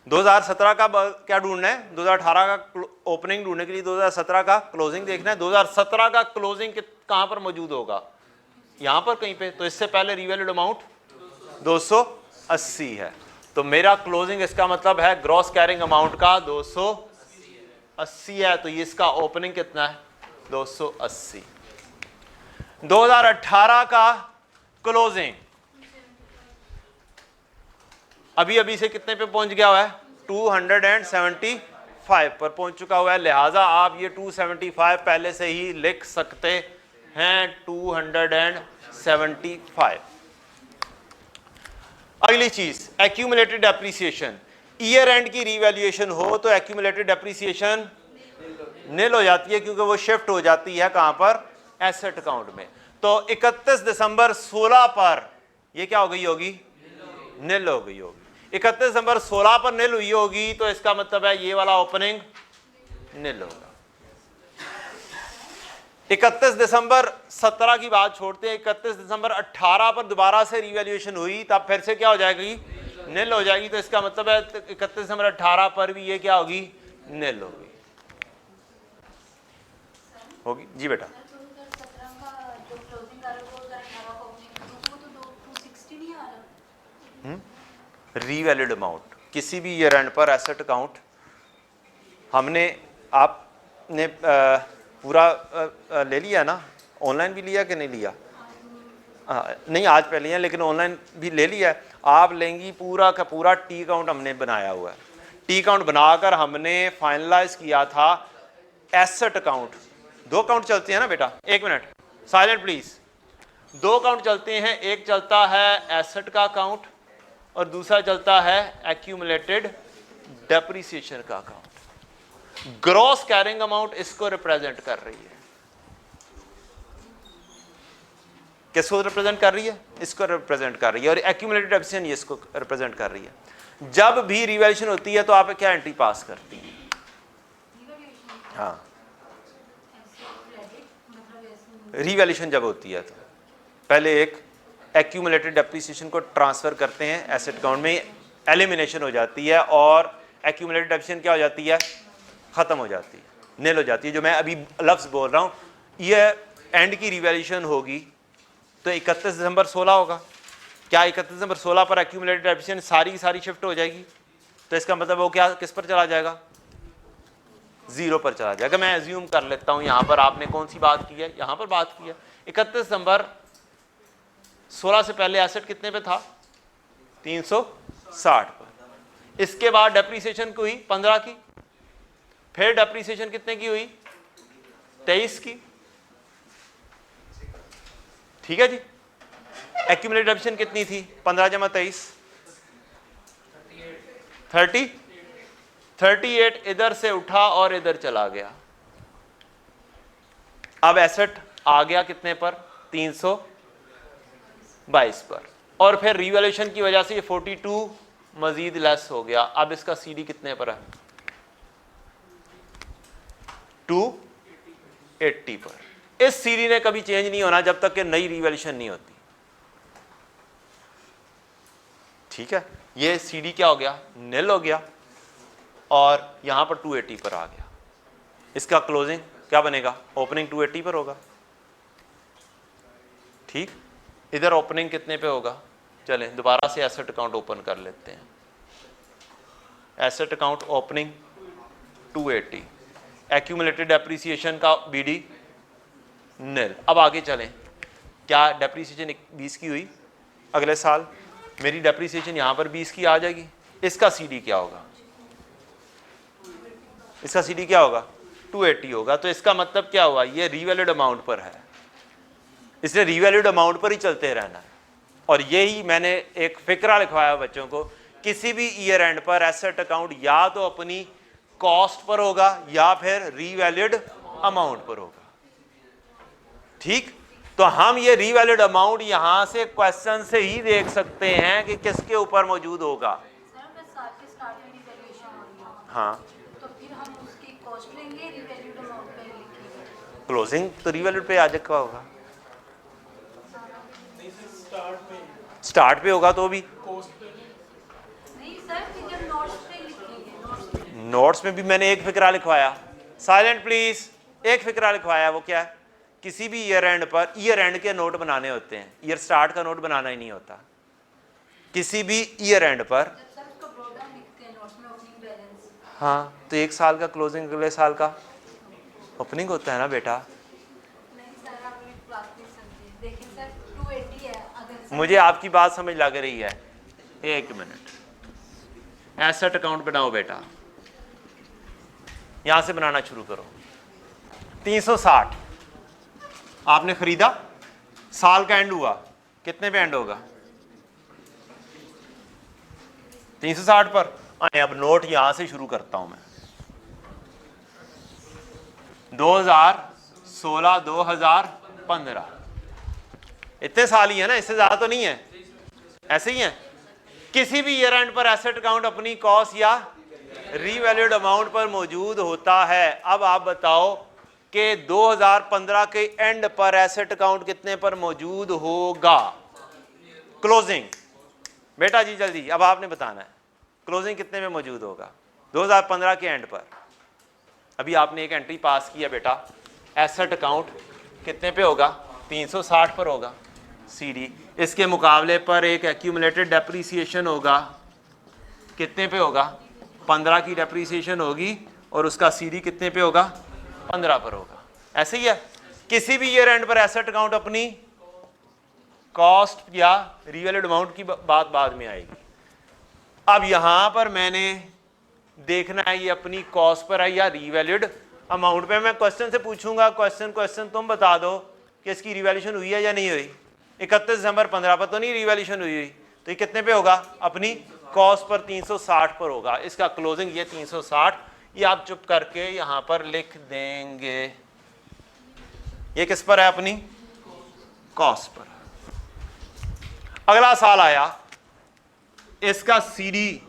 2017 का क्या ढूंढना है, 2018 का ओपनिंग ढूंढने के लिए 2017 का क्लोजिंग देखना है। 2017 का क्लोजिंग कहां पर मौजूद होगा, यहां पर कहीं पे, तो इससे पहले रिवैल्यूड अमाउंट 280 है, तो मेरा क्लोजिंग इसका मतलब है ग्रॉस कैरिंग अमाउंट का 280 है, तो ये इसका ओपनिंग कितना है, 280। 2018 का क्लोजिंग अभी अभी से कितने पे पहुंच गया हुआ है, 275 पर पहुंच चुका हुआ है, लिहाजा आप ये 275 पहले से ही लिख सकते हैं, 275। अगली चीज एक्यूमुलेटेड डेप्रीसिएशन। ईयर एंड की रीवैल्यूएशन हो तो एक्यूमुलेटेड डेप्रीसिएशन निल हो जाती है, क्योंकि वो शिफ्ट हो जाती है कहां पर, एसेट अकाउंट में। तो 31 दिसंबर 16 पर ये क्या हो गई होगी, निल हो गई होगी। 31 दिसंबर 16 पर निल हुई होगी, तो इसका मतलब है ये वाला ओपनिंग निल होगा। 31 दिसंबर 17 की बात छोड़ते हैं, 31 दिसंबर 18 पर दोबारा से रीवैल्यूएशन हुई, तब फिर से क्या हो जाएगी, निल हो जाएगी। तो इसका मतलब है 31 दिसंबर 18 पर भी ये क्या होगी, निल होगी जी बेटा। रीवैल्यूड अमाउंट किसी भी ईयर एंड पर एसेट अकाउंट हमने आपने पूरा ले लिया ना, ऑनलाइन भी लिया कि नहीं लिया, नहीं आज पहले लिया लेकिन ऑनलाइन भी ले लिया है। आप लेंगी पूरा का पूरा टी अकाउंट हमने बनाया हुआ है। टी अकाउंट बनाकर हमने फाइनलाइज किया था एसेट अकाउंट। 2 अकाउंट चलते हैं ना बेटा, 1 मिनट साइलेंट प्लीज। 2 अकाउंट चलते हैं, एक चलता है एसेट का अकाउंट और दूसरा चलता है एक्यूमुलेटेड डेप्रिसिएशन का अकाउंट। ग्रॉस कैरिंग अमाउंट इसको रिप्रेजेंट कर रही है। किसको रिप्रेजेंट कर रही है, इसको रिप्रेजेंट कर रही है, और एक्यूमुलेटेड डेप्रिसिएशन ये इसको रिप्रेजेंट कर रही है। जब भी रिवैल्यूएशन होती है तो आप क्या एंट्री पास करती हैं, हाँ रिवैल्यूएशन जब होती है तो पहले एक एक्यूमुलेटेड डेप्रिसिएशन को ट्रांसफर करते हैं एसेट अकाउंट में, एलिमिनेशन हो जाती है और एक्यूमुलेटेड डेप्रिसिएशन क्या हो जाती है, खत्म हो जाती है, निल हो जाती है। जो मैं अभी लफ्ज बोल रहा हूं ये एंड की रिवैल्यूएशन होगी तो 31 दिसंबर 16 होगा। क्या 31 दिसंबर 16 पर एक्यूमुलेटेड डेप्रिसिएशन सारी की सारी शिफ्ट हो जाएगी, तो इसका मतलब वो क्या किस पर चला जाएगा, 0 पर चला जाएगा। मैं एज्यूम कर लेता हूं यहां पर आपने कौन सी बात की है, यहां पर बात की है 31 दिसंबर 16 से पहले एसेट कितने पे था, 360 पर। इसके बाद डेप्रिसिएशन की हुई 15 की, फिर डेप्रिसिएशन कितने की हुई, 23 की, ठीक है जी। एक्यूमुलेटेड डेप्रिसिएशन कितनी थी, 15 जमा 23 38 इधर से उठा और इधर चला गया। अब एसेट आ गया कितने पर, 322 पर, और फिर रिवैल्यूएशन की वजह से ये 42 मजीद लेस हो गया। अब इसका सीडी कितने पर है, 280 पर। इस सीडी ने कभी चेंज नहीं होना जब तक कि नई रिवैल्यूएशन नहीं होती, ठीक है। ये सीडी क्या हो गया, निल हो गया और यहां पर 280 पर आ गया। इसका क्लोजिंग क्या बनेगा, ओपनिंग 280 पर होगा, ठीक। इधर ओपनिंग कितने पे होगा, चलें दोबारा से एसेट अकाउंट ओपन कर लेते हैं। Asset account opening 280, accumulated depreciation का बीडी निल। अब आगे चलें, क्या डेप्रिसिएशन 20 की हुई अगले साल, मेरी डेप्रिसिएशन यहां पर 20 की आ जाएगी। इसका सीडी क्या होगा, इसका सीडी क्या होगा, 280 होगा। तो इसका मतलब क्या हुआ, ये रीवैल्यूड अमाउंट पर है, इसलिए रीवैल्यूड अमाउंट पर ही चलते रहना है। और यही मैंने एक फिक्रा लिखवाया बच्चों को, किसी भी ईयर एंड पर एसेट अकाउंट या तो अपनी कॉस्ट पर होगा या फिर रीवैल्यूड अमाउंट पर होगा, ठीक। तो हम ये रीवैल्यूड अमाउंट यहां से क्वेश्चन से ही देख सकते हैं कि किसके ऊपर मौजूद होगा। हाँ क्लोजिंग तो रीवैल्यूड पे आ जाएगा होगा, स्टार्ट पे होगा तो भी नोट्स में भी मैंने एक फिक्रा लिखवाया, साइलेंट प्लीज, एक फिक्रा लिखवाया। वो क्या है, किसी भी ईयर एंड पर, ईयर एंड के नोट बनाने होते हैं, ईयर स्टार्ट का नोट बनाना ही नहीं होता। किसी भी ईयर एंड पर, हाँ तो 1 साल का क्लोजिंग अगले साल का ओपनिंग होता है ना बेटा। मुझे आपकी बात समझ लग रही है, 1 मिनट। एसेट अकाउंट बनाओ बेटा, यहां से बनाना शुरू करो। 360 आपने खरीदा, साल का एंड हुआ, कितने पे एंड होगा, 360 पर। अब नोट यहां से शुरू करता हूं मैं, 2016 2015 इतने साल ही है ना, इससे ज्यादा तो नहीं है, ऐसे ही है। किसी भी ईयर एंड पर एसेट अकाउंट अपनी कॉस्ट या रीवैल्यूड अमाउंट पर मौजूद होता है। अब आप बताओ कि 2015 के एंड पर एसेट अकाउंट कितने पर मौजूद होगा? क्लोजिंग बेटा जी जल्दी, अब आपने बताना है क्लोजिंग कितने में मौजूद होगा 2015 के एंड पर। अभी आपने एक एंट्री पास किया बेटा, एसेट अकाउंट कितने पे होगा? 360 पर होगा सीडी। इसके मुकाबले पर एक एक्यूमुलेटेड डेप्रीसिएशन होगा, कितने पे होगा? 15 की डेप्रीसिएशन होगी और उसका सीडी कितने पे होगा? 15 पर होगा। ऐसे ही है, किसी भी ईयर एंड पर एसेट अकाउंट अपनी कॉस्ट या रिवैल्यूड अमाउंट की बात बाद में आएगी। अब यहां पर मैंने देखना है ये अपनी कॉस्ट पर है या रिवैल्यूड अमाउंट पे। मैं क्वेश्चन से पूछूंगा, क्वेश्चन तुम बता दो कि इसकी रिवैल्यूशन हुई है या नहीं हुई। 31 दिसंबर 15 पर तो नहीं रिवैल्यूशन हुई, तो ये कितने पे होगा? अपनी कॉस्ट पर 360 पर होगा। इसका क्लोजिंग ये 360, ये आप चुप करके यहां पर लिख देंगे। ये किस पर है? अपनी कॉस्ट पर। अगला साल आया, इसका सीडी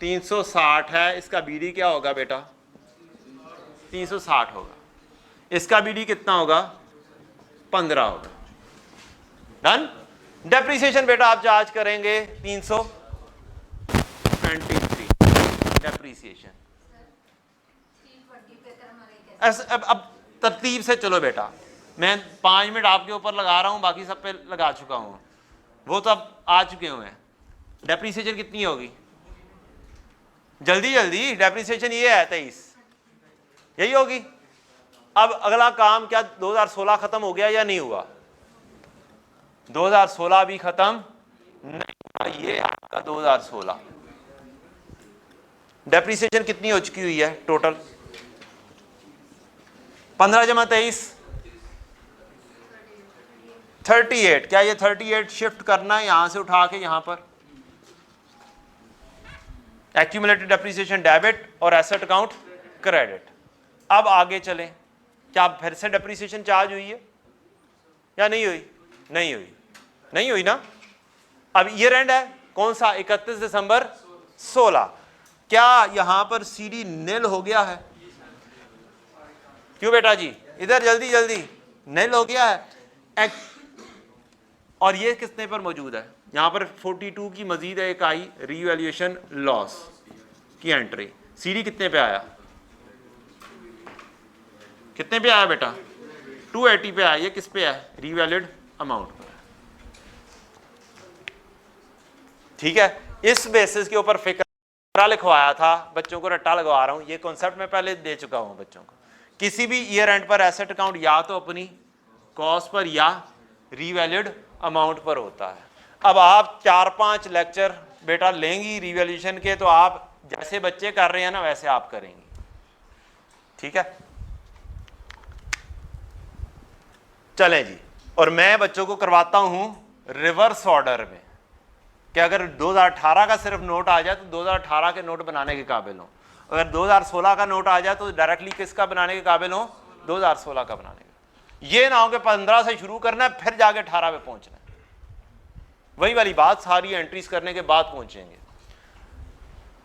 360 है, इसका बीडी क्या होगा बेटा? 360 होगा। इसका बीडी कितना होगा? 15 होगा। डन। डेप्रीसिएशन बेटा आप चार्ज करेंगे 323 डेप्रीसिएशन। अब तरतीब से चलो बेटा, मैं 5 मिनट आपके ऊपर लगा रहा हूं, बाकी सब पे लगा चुका हूं, वो तो अब आ चुके हुए हैं। डेप्रीसिएशन कितनी होगी? जल्दी जल्दी, डेप्रीसिएशन ये है 23, यही होगी। अब अगला काम क्या 2016 खत्म हो गया या नहीं हुआ? 2016 भी खत्म नहीं हुआ, ये आपका 2016। डेप्रीसिएशन कितनी हो चुकी हुई है टोटल? 15 जमा 23 38। क्या ये 38 शिफ्ट करना है यहां से उठा के यहां पर? एक्यूमुलेटेड डेप्रीसिएशन डेबिट और एसेट अकाउंट क्रेडिट। अब आगे चलें, क्या फिर से डेप्रीसिएशन चार्ज हुई है या नहीं हुई? नहीं हुई, नहीं हुई ना। अब ईयर एंड है कौन सा? 31 दिसंबर 16। क्या यहां पर सीडी नील हो गया है? क्यों बेटा जी, इधर जल्दी जल्दी, नील हो गया है। और ये कितने पर मौजूद है? यहां पर 42 की मजीद है एक आई रीवैल्यूएशन लॉस की एंट्री। सीडी कितने पे आया? कितने पे आया बेटा? 280 पे आया। ये किस पे है? रीवैल्यूड अमाउंट पर। ठीक है, इस बेसिस के ऊपर फिक्रा लिखवाया था, बच्चों को रट्टा लगवा रहा हूं। ये कॉन्सेप्ट मैं पहले दे चुका हूं बच्चों को। किसी भी ईयर एंड पर एसेट अकाउंट या तो अपनी कॉस्ट पर या रीवैल्यूड अमाउंट पर होता है। अब आप 4-5 लेक्चर बेटा लेंगी रिवैल्यूएशन के, तो आप जैसे बच्चे कर रहे हैं ना वैसे आप करेंगी। ठीक है, चलें जी। और मैं बच्चों को करवाता हूं रिवर्स ऑर्डर में, कि अगर 2018 का सिर्फ नोट आ जाए तो 2018 के नोट बनाने के काबिल हो, अगर 2016 का नोट आ जाए तो डायरेक्टली किसका बनाने के काबिल हो? 2016 का बनाने का। ये ना हो कि 15 से शुरू करना है फिर जाके 18 पे पहुंचना है। वही वाली बात, सारी एंट्रीज करने के बाद पहुंचेंगे।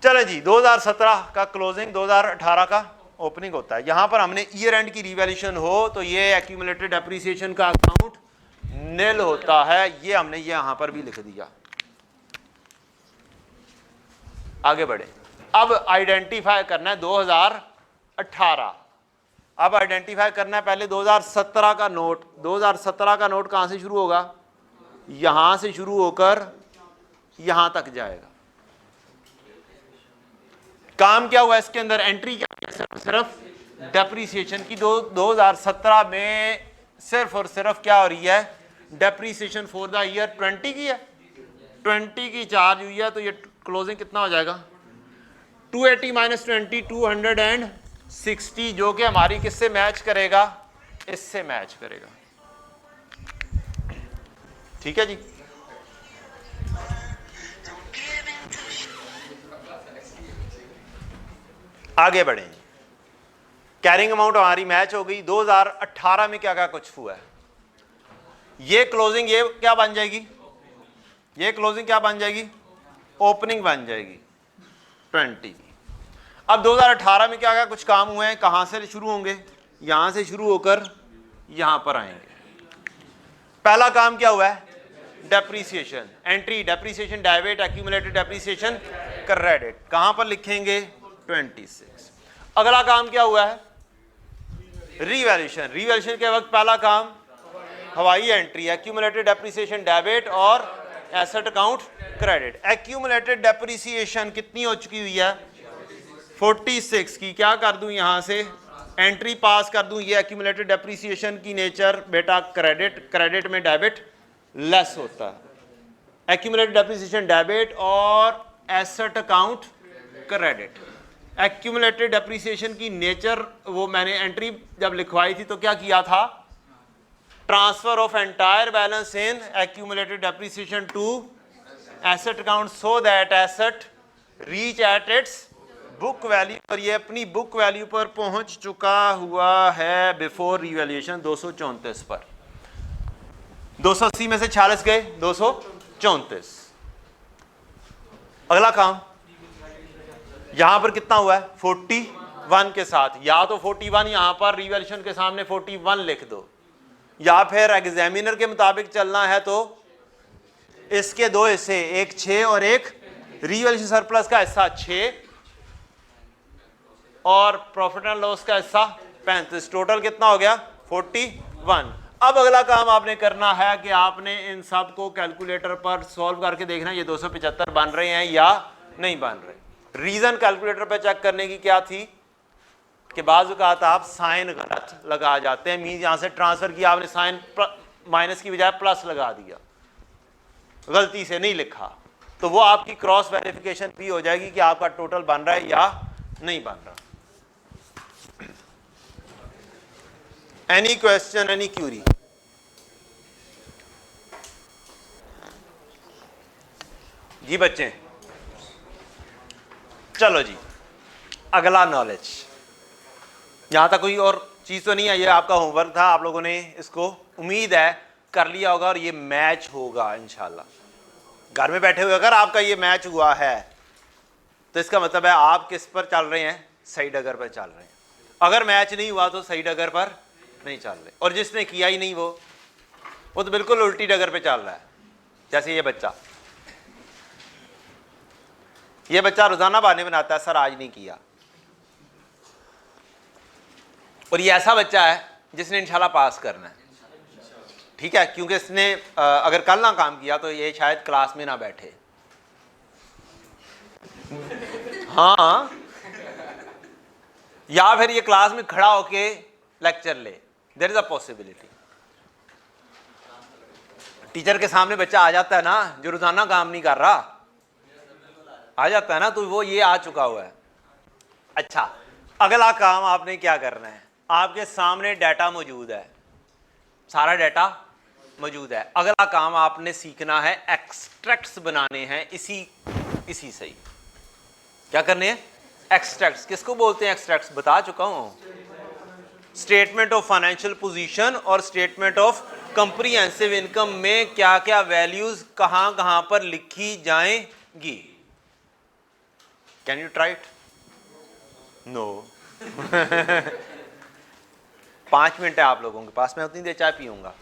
चले जी, 2017 का क्लोजिंग 2018 का ओपनिंग होता है। यहां पर हमने ईयर एंड की रिवैल्यूएशन हो तो ये एक्यूमुलेटेड डेप्रीसिएशन का अकाउंट नील होता है। ये हमने ये यहां पर भी लिख दिया। आगे बढ़े, अब आइडेंटिफाई करना है 2018। अब आइडेंटिफाई करना है पहले 2017 का नोट। 2017 का नोट कहां से शुरू होगा? यहां से शुरू होकर यहां तक जाएगा। काम क्या हुआ इसके अंदर? एंट्री क्या है? सिर्फ डेप्रीसिएशन की। 2017 में सिर्फ और सिर्फ क्या हो रही है? डेप्रीसिएशन फॉर द ईयर 20 की है, 20 की चार्ज हुई है। तो ये क्लोजिंग कितना हो जाएगा? 280 माइनस 20 260, जो कि हमारी किससे मैच करेगा? इससे मैच करेगा। ठीक है जी। आगे बढ़े। कैरिंग अमाउंट हमारी मैच हो गई। 2018 में क्या क्या कुछ हुआ है? ये क्लोजिंग ये क्या बन जाएगी? ये क्लोजिंग क्या बन जाएगी? ओपनिंग बन जाएगी 20 की। अब 2018 में क्या क्या कुछ काम हुए हैं? कहां से शुरू होंगे? यहां से शुरू होकर यहां पर आएंगे। पहला काम क्या हुआ है? Depreciation, entry depreciation debit, accumulated depreciation credit, कहां पर लिखेंगे? 26। अगला काम क्या हुआ है? रीवैल्यूएशन। रीवैल्यूएशन के वक्त पहला काम हवाई एंट्री, एक्यूमुलेटेड डेप्रीसिएशन डेबिट और asset account credit. Accumulated depreciation कितनी हो चुकी हुई है? 46 की क्या कर दूं यहां से? एंट्री पास कर दूं। ये एक्यूमुलेटेड डेप्रीसिएशन की नेचर बेटा क्रेडिट, क्रेडिट में डेबिट लेस होता है। एक्यूमुलेटेड डेप्रीसिएशन डेबिट और asset account credit. Accumulated depreciation की नेचर वो मैंने एंट्री जब लिखवाई थी तो क्या किया था? Transfer of entire balance in accumulated depreciation to asset account so that asset reach at its book value, और ये अपनी बुक वैल्यू पर पहुंच चुका हुआ है बिफोर रिवैल्यूएशन 234 पर। 280 में से 46 गए, 234। अगला काम यहां पर कितना हुआ है? 41 के साथ, या तो 41 यहां पर रिवैल्यूएशन के सामने 41 लिख दो, या फिर एग्जामिनर के मुताबिक चलना है तो इसके दो हिस्से, एक 6 और एक रिवैल्यूएशन सरप्लस का हिस्सा 6 और प्रॉफिट एंड लॉस का हिस्सा 35। टोटल कितना हो गया? 41। अब अगला काम आपने करना है कि आपने इन सब को कैलकुलेटर पर सॉल्व करके देखना ये 275 बन रहे हैं या नहीं बन रहे। रीजन कैलकुलेटर पर चेक करने की क्या थी कि बाज़ औक़ात आप साइन गलत लगा जाते हैं। मीन यहां से ट्रांसफर किया आपने, साइन माइनस की बजाय प्लस लगा दिया, गलती से नहीं लिखा, तो वो आपकी क्रॉस वेरिफिकेशन भी हो जाएगी कि आपका टोटल बन रहा है या नहीं बन रहा। Any question, any query? जी बच्चे, चलो जी अगला नॉलेज। यहां तक कोई और चीज तो नहीं है? ये आपका होमवर्क था, आप लोगों ने इसको उम्मीद है कर लिया होगा और ये मैच होगा इंशाल्लाह। घर में बैठे हुए अगर आपका ये मैच हुआ है तो इसका मतलब है आप किस पर चल रहे हैं? सही डगर पर चल रहे हैं। अगर मैच नहीं हुआ तो सही डगर पर नहीं चल रहे, और जिसने किया ही नहीं वो तो बिल्कुल उल्टी डगर पे चल रहा है। जैसे ये बच्चा रोजाना बहाने बनाता है, सर आज नहीं किया, और ये ऐसा बच्चा है जिसने इंशाल्लाह पास करना है, ठीक है? क्योंकि इसने अगर कल ना काम किया तो ये शायद क्लास में ना बैठे। हाँ, या फिर ये क्लास में खड़ा होके लेक्चर ले, there is a possibility. Teacher के सामने बच्चा आ जाता है ना जो रोजाना काम नहीं कर रहा, आ जाता है ना, तो वो ये आ चुका हुआ है। अच्छा, अगला काम आपने क्या करना है? आपके सामने डाटा मौजूद है, सारा डाटा मौजूद है। अगला काम आपने सीखना है, एक्सट्रैक्ट्स बनाने हैं इसी से ही। क्या करने हैं? एक्सट्रैक्ट्स। किसको बोलते हैं एक्सट्रैक्ट्स? बता चुका हूं, स्टेटमेंट ऑफ फाइनेंशियल पोजीशन और स्टेटमेंट ऑफ कंप्रीहेंसिव इनकम में क्या क्या वैल्यूज कहां कहां पर लिखी जाएंगी। Can you try it? No. 5 minute है आप लोगों के पास, मैं उतनी देर चाय पीऊंगा।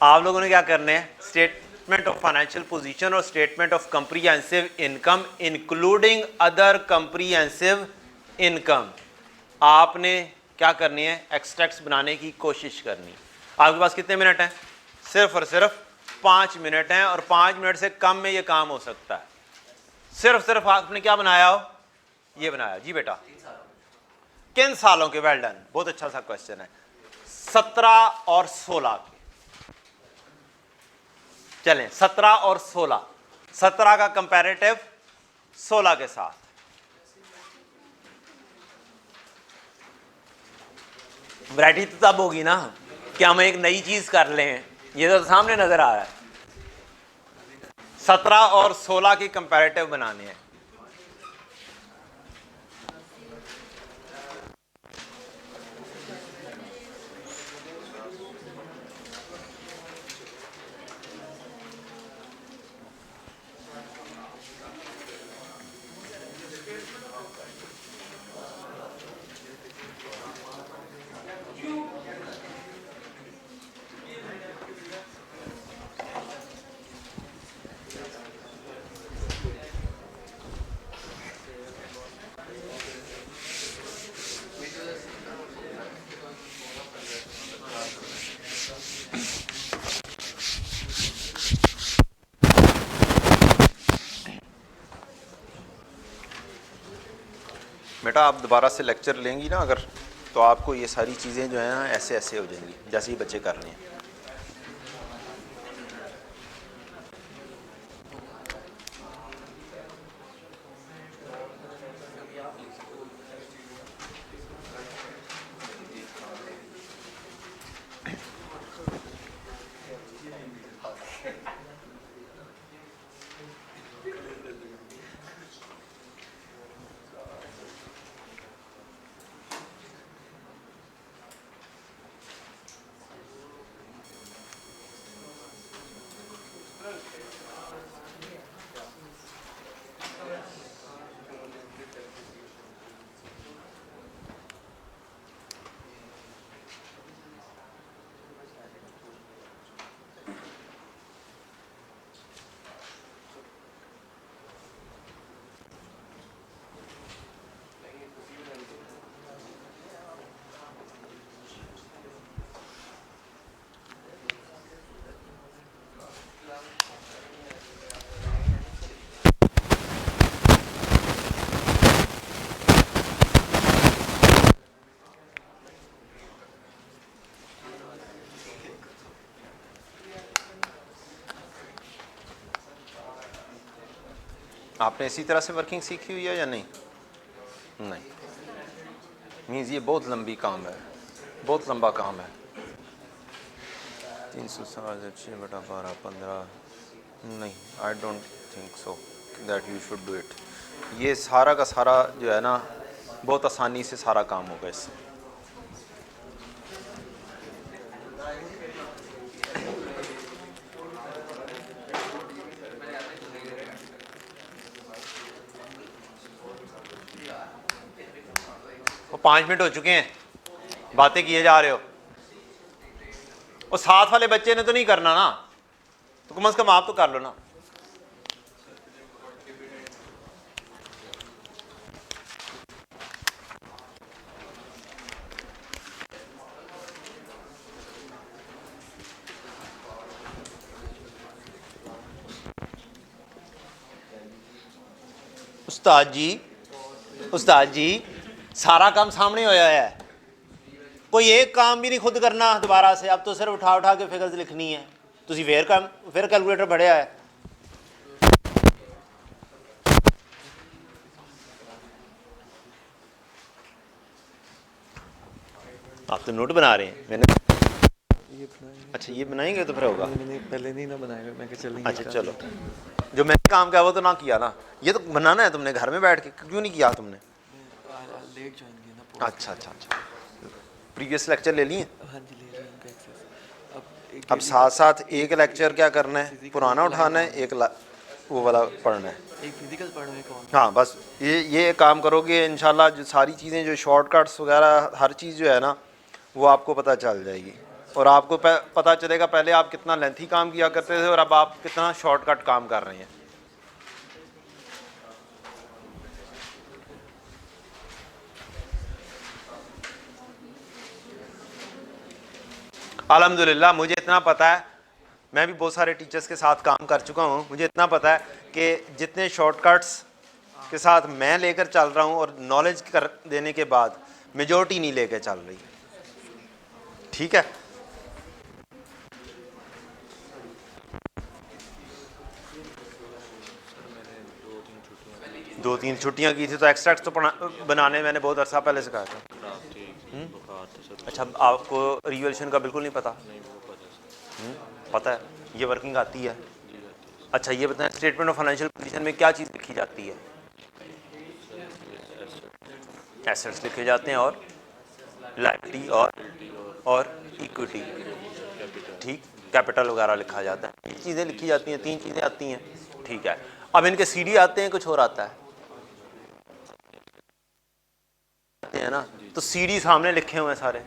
आप लोगों ने क्या करने हैं? स्टेटमेंट ऑफ फाइनेंशियल पोजीशन और statement of comprehensive income including other comprehensive income, आपने क्या करनी है? एक्सट्रैक्ट्स बनाने की कोशिश करनी। आपके पास कितने मिनट हैं? सिर्फ और सिर्फ 5 मिनट हैं, और 5 मिनट से कम में ये काम हो सकता है। सिर्फ आपने क्या बनाया हो? ये बनाया। जी बेटा, किन सालों के? वेल डन, बहुत अच्छा सा क्वेश्चन है। 17 और 16 के। चलें, 17 और 16, 17 का कंपैरेटिव 16 के साथ। वैरायटी तो तब होगी ना कि हम एक नई चीज कर लें, ये तो सामने नजर आ रहा है। 17 और 16 की कंपैरेटिव बनाने हैं। बेटा आप दोबारा से लेक्चर लेंगी ना अगर, तो आपको ये सारी चीज़ें जो है ना ऐसे ऐसे हो जाएंगी जैसे ही बच्चे कर रहे हैं। आपने इसी तरह से वर्किंग सीखी हुई है या नहीं? नहीं, मीन्स ये बहुत लंबी काम है, बहुत लंबा काम है। 307/6/12 नहीं, I don't think so that you should do it. ये सारा का सारा जो है ना बहुत आसानी से सारा काम होगा इससे। वो 5 मिनट हो चुके हैं, बातें किए जा रहे हो। और साथ वाले बच्चे ने तो नहीं करना ना, तो कम से कम आप तो कर लो ना। उस्ताद जी सारा काम सामने होया है, कोई एक काम भी नहीं खुद करना दोबारा से। अब तो सिर्फ उठा उठा के फिगर्स लिखनी है। तुसी फिर कैलकुलेटर पढ़िया है। आप तो नोट बना रहे हैं, मैंने ये बनाएंगे। अच्छा ये बनाएंगे तो फिर होगा। मैंने पहले नहीं ना बनाएगा, मैं चलेंगे। अच्छा चलो, जो मैंने काम किया वो तो ना किया ना, ये तो बनाना है तुमने घर में बैठ के, क्यों नहीं किया तुमने? लेट ज्वाइन किया ना। अच्छा अच्छा अच्छा, प्रीवियस लेक्चर ले लिए? हाँ जी, ले रहे हैं उनका एक्सेस। अब साथ साथ एक लेक्चर क्या करना है, पुराना उठाना है, एक वो वाला पढ़ना है। एक फिजिकल पढ़ो, एक और। हाँ बस ये काम करोगे इंशाल्लाह, जो सारी चीज़ें जो शॉर्टकट्स वगैरह हर चीज़ जो है ना वो आपको पता चल जाएगी। और आपको पता चलेगा पहले आप कितना लेंथी काम किया करते थे और अब आप कितना शॉर्टकट काम कर रहे हैं। अल्हम्दुलिल्लाह मुझे इतना पता है, मैं भी बहुत सारे टीचर्स के साथ काम कर चुका हूँ, मुझे इतना पता है कि जितने शॉर्टकट्स के साथ मैं लेकर चल रहा हूँ और नॉलेज कर देने के बाद मेजॉरिटी नहीं लेकर चल रही। ठीक है, दो तीन छुट्टियाँ की थी तो एक्सट्रैक्ट तो बनाने मैंने बहुत अर्सा पहले से कहा था। अच्छा, आपको रिवॉल्यूशन का बिल्कुल नहीं पता? पता है, ये वर्किंग आती है। अच्छा ये बताएं, स्टेटमेंट ऑफ फाइनेंशियल पोजीशन में क्या चीज़ लिखी जाती है? एसेट्स लिखे जाते हैं और लायबिलिटी और इक्विटी, ठीक, कैपिटल वगैरह लिखा जाता है। ये चीज़ें लिखी जाती हैं, 3 चीज़ें आती हैं। ठीक है, अब इनके सीडी आते हैं, कुछ और आता है ना, तो सीडी सामने लिखे हुए हैं सारे,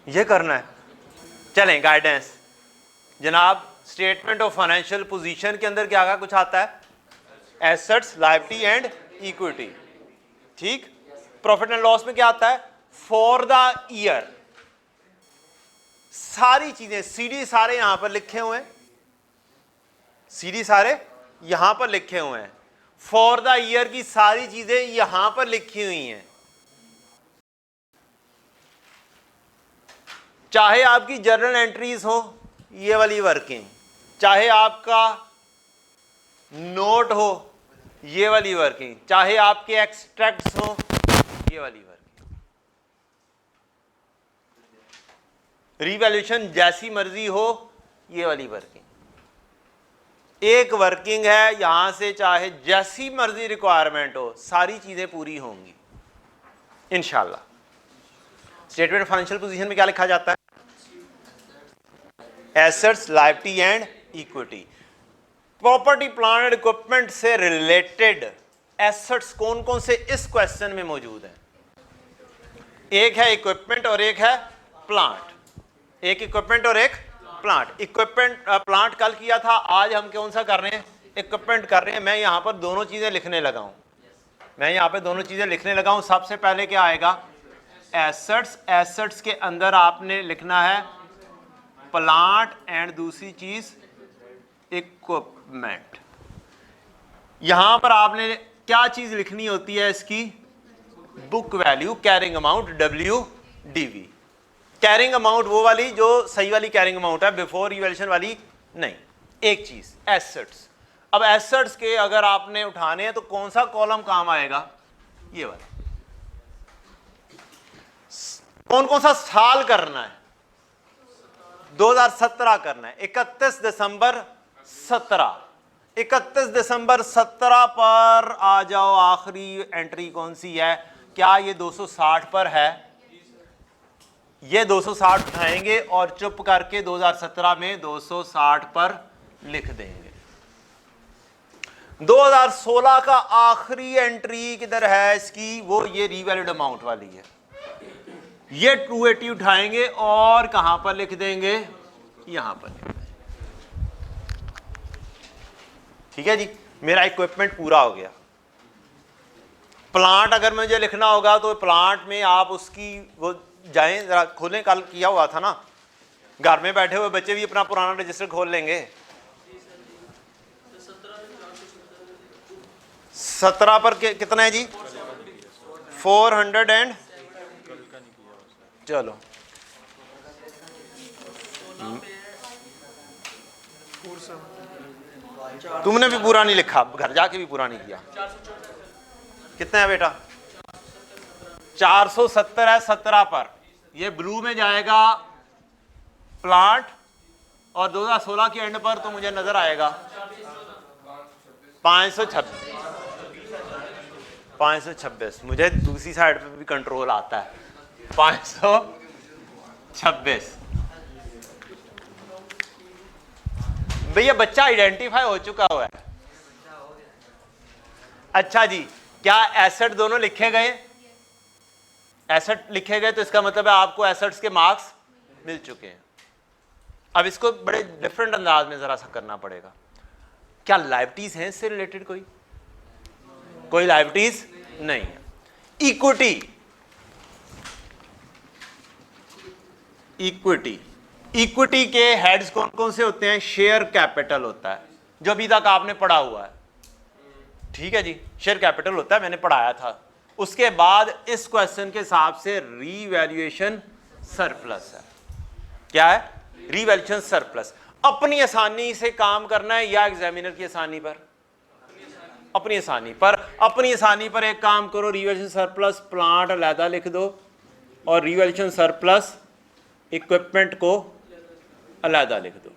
ये करना है। चलें गाइडेंस जनाब, स्टेटमेंट ऑफ फाइनेंशियल पोजीशन के अंदर क्या कुछ आता है? एसेट्स, लायबिलिटी एंड इक्विटी, ठीक। प्रॉफिट एंड लॉस में क्या आता है? For the year. सारी चीजें सीडी सारे यहां पर लिखे हुए हैं, सीडी सारे यहां पर लिखे हुए हैं। फॉर द ईयर की सारी चीजें यहां पर लिखी हुई हैं। चाहे आपकी जर्नल एंट्रीज हो, ये वाली वर्किंग, चाहे आपका नोट हो, ये वाली वर्किंग, चाहे आपके एक्सट्रैक्ट्स हो, ये वाली वर्किंग। रिवैल्यूएशन जैसी मर्जी हो, ये वाली वर्किंग। एक वर्किंग है, यहां से चाहे जैसी मर्जी रिक्वायरमेंट हो, सारी चीजें पूरी होंगी इंशाल्लाह। स्टेटमेंट फाइनेंशियल पोजीशन में क्या लिखा जाता है? Assets, liability and equity. Property, plant and equipment से रिलेटेड एसेट्स कौन कौन से इस क्वेश्चन में मौजूद हैं? एक है इक्विपमेंट और एक है प्लांट। एक इक्विपमेंट और एक प्लांट। इक्विपमेंट प्लांट कल किया था, आज हम कौन सा कर रहे हैं? इक्विपमेंट कर रहे हैं। मैं यहां पर दोनों चीजें लिखने लगा हूं। सबसे पहले क्या आएगा? एसेट्स। एसेट्स के अंदर आपने लिखना है प्लांट एंड दूसरी चीज इक्विपमेंट। यहां पर आपने क्या चीज लिखनी होती है? इसकी book value, carrying amount, WDV। Carrying amount वो वाली जो सही वाली कैरिंग अमाउंट है, बिफोर रिवैल्यूएशन वाली नहीं। एक चीज एसेट्स। अब एसेट्स के अगर आपने उठाने हैं तो कौन सा कॉलम काम आएगा? ये वाला। कौन कौन सा साल करना है? 2017 करना है। 31 दिसंबर 17। 31 दिसंबर 17 पर आ जाओ। आखिरी एंट्री कौन सी है? क्या ये 260 पर है? ये 260 उठाएंगे और चुप करके 2017 में 260 पर लिख देंगे। 2016 का आखिरी एंट्री किधर है इसकी? वो ये रीवैल्यूड अमाउंट वाली है। ये 280 उठाएंगे और कहां पर लिख देंगे? यहां पर लिख देंगे। ठीक है जी, मेरा इक्विपमेंट पूरा हो गया। प्लांट अगर मुझे लिखना होगा तो प्लांट में आप उसकी वो जाएं, जरा खोलें। कल किया हुआ था ना, घर में बैठे हुए बच्चे भी अपना पुराना रजिस्टर खोल लेंगे। 17 पर कितना है जी? 400 एंड चलो तुमने भी पूरा नहीं लिखा, घर जाके भी पूरा नहीं किया। कितना है बेटा? 470 है 17 पर। ये ब्लू में जाएगा प्लांट और 2016 के एंड पर तो मुझे नजर आएगा 526। मुझे दूसरी साइड पे भी कंट्रोल आता है। 526। भैया बच्चा आइडेंटिफाई हो चुका हुआ है। अच्छा जी, क्या एसेट दोनों लिखे गए? एसेट लिखे गए तो इसका मतलब है आपको एसेट्स के मार्क्स मिल चुके हैं। अब इसको बड़े डिफरेंट अंदाज में जरा सा करना पड़ेगा। क्या लायबिलिटीज हैं इससे रिलेटेड? कोई लायबिलिटीज नहीं है। इक्विटी के हेड्स कौन कौन से होते हैं? शेयर कैपिटल होता है, जो अभी तक आपने पढ़ा हुआ है। ठीक है जी, शेयर कैपिटल होता है, मैंने पढ़ाया था। उसके बाद इस क्वेश्चन के हिसाब से रीवैल्यूएशन सरप्लस है। क्या है? Revaluation surplus. अपनी आसानी से काम करना है या एग्जामिनर की आसानी पर? अपनी आसानी पर। अपनी आसानी पर एक काम करो, रीवैल्यूएशन सरप्लस प्लांट अलहदा लिख दो और रीवैल्यूएशन सरप्लस इक्विपमेंट को अलहदा लिख दो।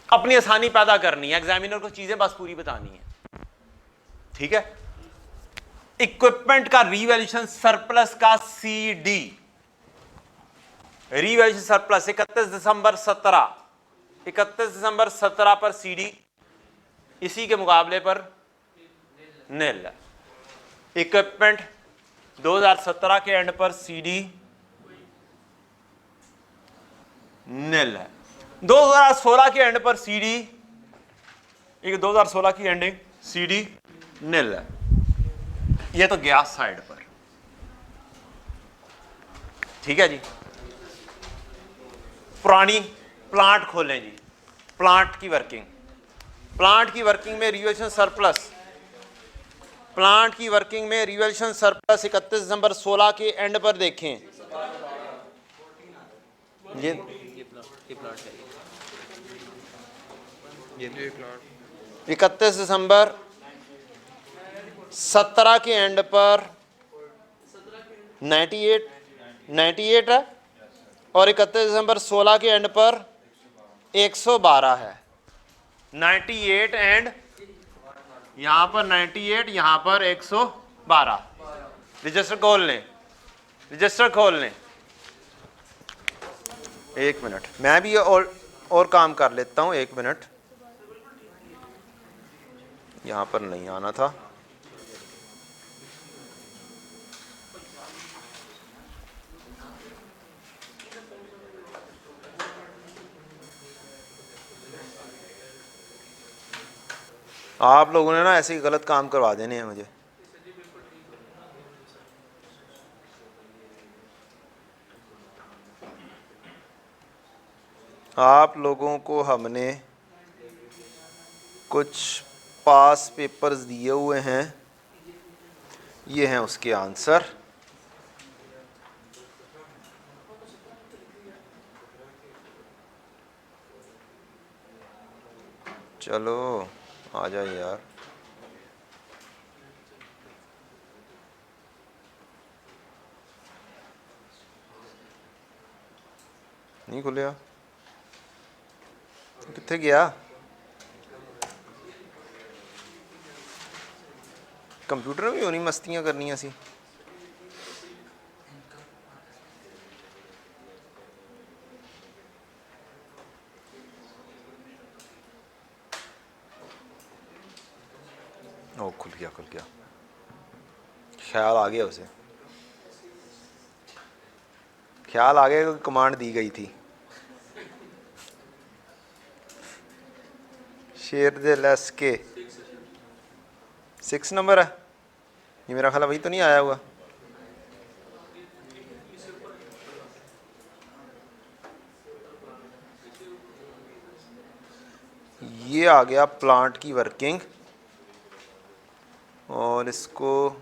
अपनी आसानी पैदा करनी है, एग्जामिनर को चीजें बस पूरी बतानी है। ठीक है। इक्विपमेंट का रीवैल्यूएशन सरप्लस का CD, रीवैल्यूएशन सरप्लस 31 दिसंबर 17 पर CD इसी के मुकाबले पर निल है। इक्विपमेंट 2017 के एंड पर CD निल है। 2016 के एंड पर CD, 2016 की एंडिंग CD निल है। ये तो गया साइड पर। ठीक है जी। पुरानी प्लांट खोलें जी, प्लांट की वर्किंग। प्लांट की वर्किंग में रिवैल्यूएशन सरप्लस, प्लांट की वर्किंग में रिवैल्यूएशन सरप्लस 31 दिसंबर 16 के एंड पर देखें। ये प्लाट है ये प्लाट 31 दिसंबर 17 के एंड पर 98 है और 31 दिसंबर 16 के एंड पर 112 है। 98 एंड यहाँ पर 98, यहाँ पर 112। रजिस्टर खोल लें, रजिस्टर खोल लें। एक मिनट, मैं भी और काम कर लेता हूँ, एक मिनट। यहाँ पर नहीं आना था। आप लोगों ने ना ऐसे ही गलत काम करवा देने हैं मुझे। आप लोगों को हमने कुछ पास पेपर्स दिए हुए हैं, ये हैं उसके आंसर। चलो आ जाए यार। नहीं खुलिया, कित्थे गया? कंप्यूटर में भी होनी मस्तियां करनी सी। ओ खुल गया, खुल गया। ख्याल आ गया उसे, ख्याल आ गया कि कमांड दी गई थी। शेर दे लेस के 6 नंबर है ये, मेरा ख्याल वही तो नहीं आया हुआ। ये आ गया प्लांट की वर्किंग, और इसको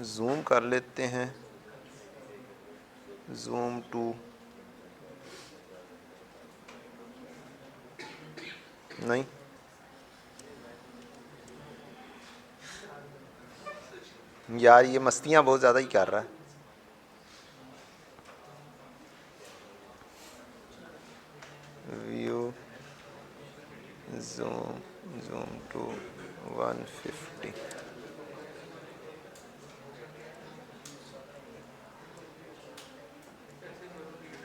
जूम कर लेते हैं, जूम टू, नहीं यार ये मस्तियां बहुत ज़्यादा ही कर रहा है। View zoom to 150।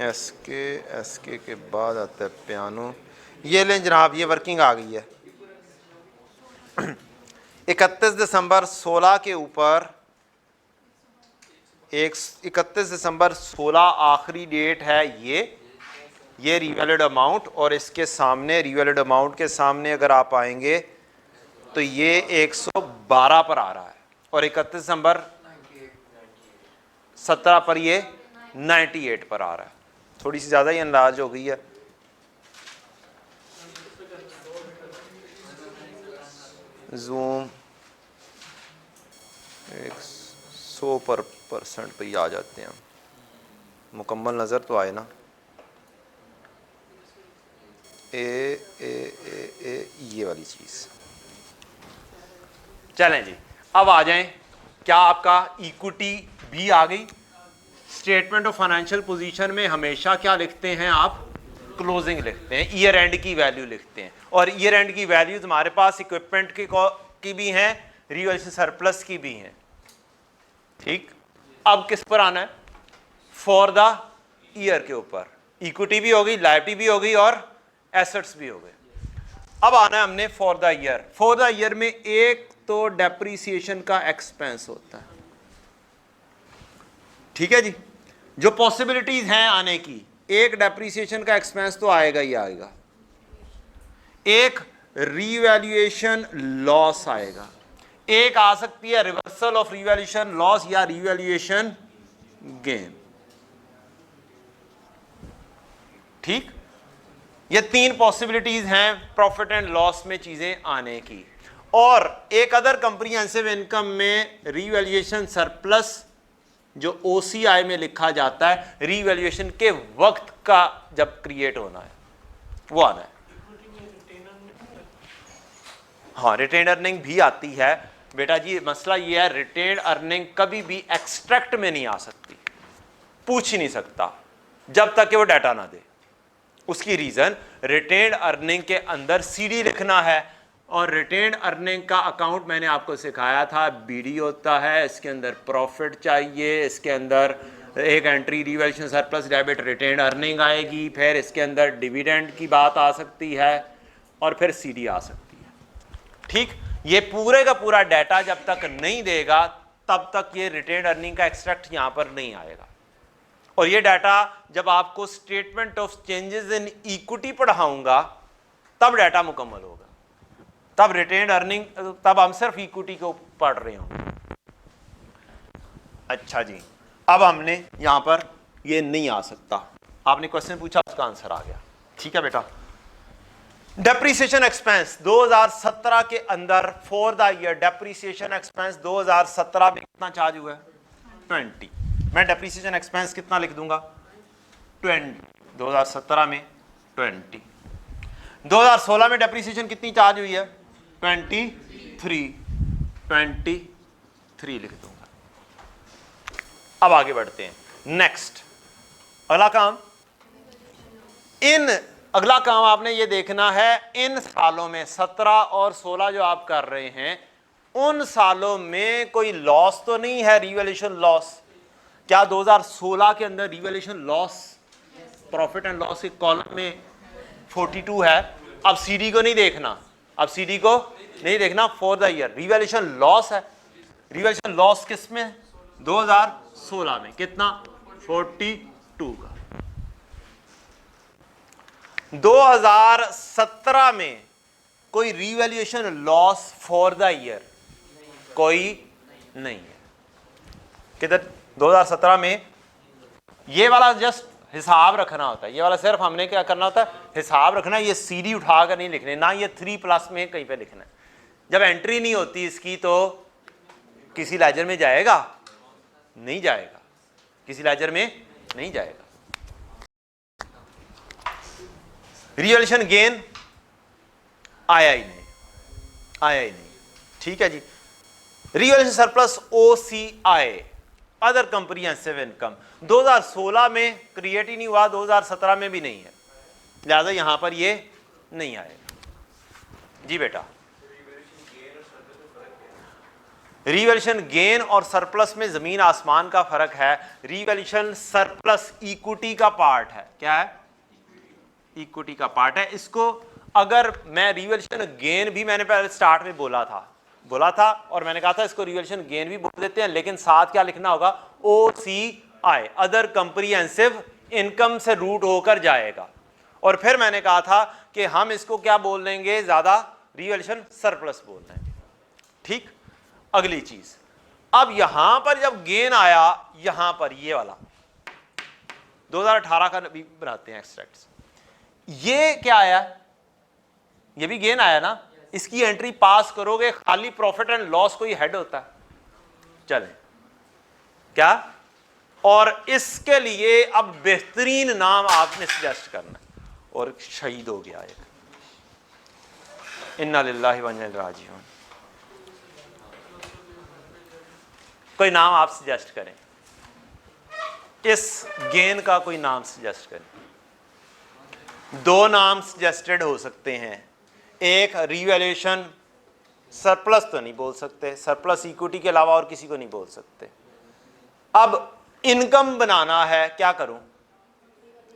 एस के बाद आता है पियानो। ये लें जनाब, ये वर्किंग आ गई है। 31 दिसंबर 16 के ऊपर 31 दिसंबर 16 आखिरी डेट है। ये रिवैल्यूड अमाउंट, और इसके सामने रिवैल्यूड अमाउंट के सामने अगर आप आएंगे तो ये 112 पर आ रहा है, और 31 दिसंबर 17 पर ये 98 पर आ रहा है। थोड़ी सी ज़्यादा ही अंदाज हो गई है। जूम 100% पे ही आ जाते हैं, मुकम्मल नज़र तो आए ना। ये वाली चीज़। चलें जी, अब आ जाएं। क्या आपका इक्विटी भी आ गई? स्टेटमेंट ऑफ फाइनेंशियल पोजीशन में हमेशा क्या लिखते हैं आप? क्लोजिंग लिखते हैं, ईयर एंड की वैल्यू लिखते हैं, और ईयर एंड की वैल्यूज हमारे पास इक्विपमेंट की भी हैं, रिवैल्यूएशन सरप्लस की भी हैं। ठीक, अब किस पर आना है? फॉर द ईयर के ऊपर। इक्विटी भी होगी, लायबिलिटी भी होगी, और एसेट्स भी हो गए। अब आना है हमने for the year. For the year में एक तो डेप्रीसिएशन का एक्सपेंस होता है, ठीक है जी। जो पॉसिबिलिटीज हैं आने की, एक डेप्रीसिएशन का एक्सपेंस तो आएगा ही आएगा, एक रीवैल्यूएशन लॉस आएगा, एक आ सकती है रिवर्सल ऑफ रीवैल्यूएशन लॉस या रीवैल्यूएशन गेन। ठीक, ये 3 पॉसिबिलिटीज हैं प्रॉफिट एंड लॉस में चीजें आने की। और एक अदर कंप्रीहेंसिव इनकम में रीवैल्यूएशन सरप्लस जो OCI में लिखा जाता है, रीवैल्यूएशन के वक्त का जब क्रिएट होना है वो आना है। हाँ, रिटेन अर्निंग भी आती है बेटा जी। मसला ये है, रिटेन अर्निंग कभी भी एक्सट्रैक्ट में नहीं आ सकती, पूछ ही नहीं सकता जब तक कि वो डाटा ना दे। उसकी रीजन, रिटेन अर्निंग के अंदर CD लिखना है, और रिटेन अर्निंग का अकाउंट मैंने आपको सिखाया था, BD होता है, इसके अंदर प्रॉफिट चाहिए, इसके अंदर एक entry revaluation surplus debit retain earning आएगी, फिर इसके अंदर डिविडेंड की बात आ सकती है, और फिर CD आ सकती है। ठीक, ये पूरे का पूरा डाटा जब तक नहीं देगा तब तक ये रिटेन अर्निंग का एक्सट्रैक्ट यहां पर नहीं आएगा। और ये डाटा जब आपको statement of changes in equity पढ़ाऊंगा तब डाटा मुकम्मल होगा, तब रिटेन अर्निंग, तब हम सिर्फ इक्विटी को पढ़ रहे होंगे। अच्छा जी, अब हमने यहां पर ये नहीं आ सकता, आपने क्वेश्चन पूछा, उसका आंसर आ गया। ठीक है बेटा। डेप्रीसिएशन एक्सपेंस 2017 के अंदर for the year depreciation expense 2017 में कितना चार्ज हुआ है? 20। मैं डेप्रीसिएशन एक्सपेंस कितना लिख दूंगा? 20। 2017 में 20। 2016 में डेप्रीसिएशन कितनी चार्ज हुई है? 23 लिख दूंगा। अब आगे बढ़ते हैं। नेक्स्ट, अगला काम, अगला काम आपने ये देखना है, इन सालों में 17 और 16 जो आप कर रहे हैं, उन सालों में कोई लॉस तो नहीं है, रीवैल्यूएशन लॉस। क्या 2016 के अंदर revaluation loss profit and loss के कॉलम में 42 है? अब CD को नहीं देखना, अब CD को नहीं देखना, for the year revaluation loss है। रीवैल्यूएशन लॉस किस में? 2016 में। कितना? 42 का। 2017 में कोई revaluation loss for the year कोई नहीं है। किधर? 2017 में ये वाला जस्ट हिसाब रखना होता है, ये वाला सिर्फ हमने क्या करना होता है, हिसाब रखना है। ये CD उठाकर नहीं लिखने, ना ये 3+ में कहीं पे लिखना है। जब एंट्री नहीं होती इसकी तो किसी लेजर में जाएगा? नहीं जाएगा, किसी लेजर में नहीं जाएगा। रीवैल्यूएशन गेन आया ही नहीं, आया ही नहीं। ठीक है जी। Revaluation surplus OCI other comprehensive income 2016 में क्रिएट ही नहीं हुआ, 2017 में भी नहीं है, लिहाजा यहां पर ये नहीं आएगा। जी बेटा, रीवैल्यूएशन गेन और सरप्लस में जमीन आसमान का फर्क है। रीवैल्यूएशन सरप्लस इक्विटी का पार्ट है। क्या है? इक्विटी का पार्ट है। इसको अगर मैं रीवैल्यूएशन गेन भी, मैंने पहले स्टार्ट में बोला था और मैंने कहा था इसको रीवैल्यूएशन गेन भी बोल देते हैं, लेकिन साथ क्या लिखना होगा? OCI अदर कंप्रीहेंसिव इनकम से रूट होकर जाएगा। और फिर मैंने कहा था कि हम इसको क्या बोल देंगे, ज्यादा रीवैल्यूएशन सरप्लस बोल देंगे। ठीक। अगली चीज, अब यहां पर जब गेन आया, यहां पर ये वाला 2018 का भी बनाते हैं एक्सट्रैक्ट्स, ये क्या आया? ये भी गेन आया ना। इसकी एंट्री पास करोगे, खाली प्रॉफिट एंड लॉस कोई हेड होता है? चले क्या? और इसके लिए अब बेहतरीन नाम आपने सजेस्ट करना है, और शहीद हो गया एक, इन्ना लिल्लाहि व इन्ना इलैहि राजिऊन। कोई नाम आप सजेस्ट करें, इस गेन का कोई नाम सजेस्ट करें। 2 नाम सजेस्टेड हो सकते हैं। एक रीवैल्यूएशन सरप्लस तो नहीं बोल सकते, सरप्लस इक्विटी के अलावा और किसी को नहीं बोल सकते। अब इनकम बनाना है, क्या करूं?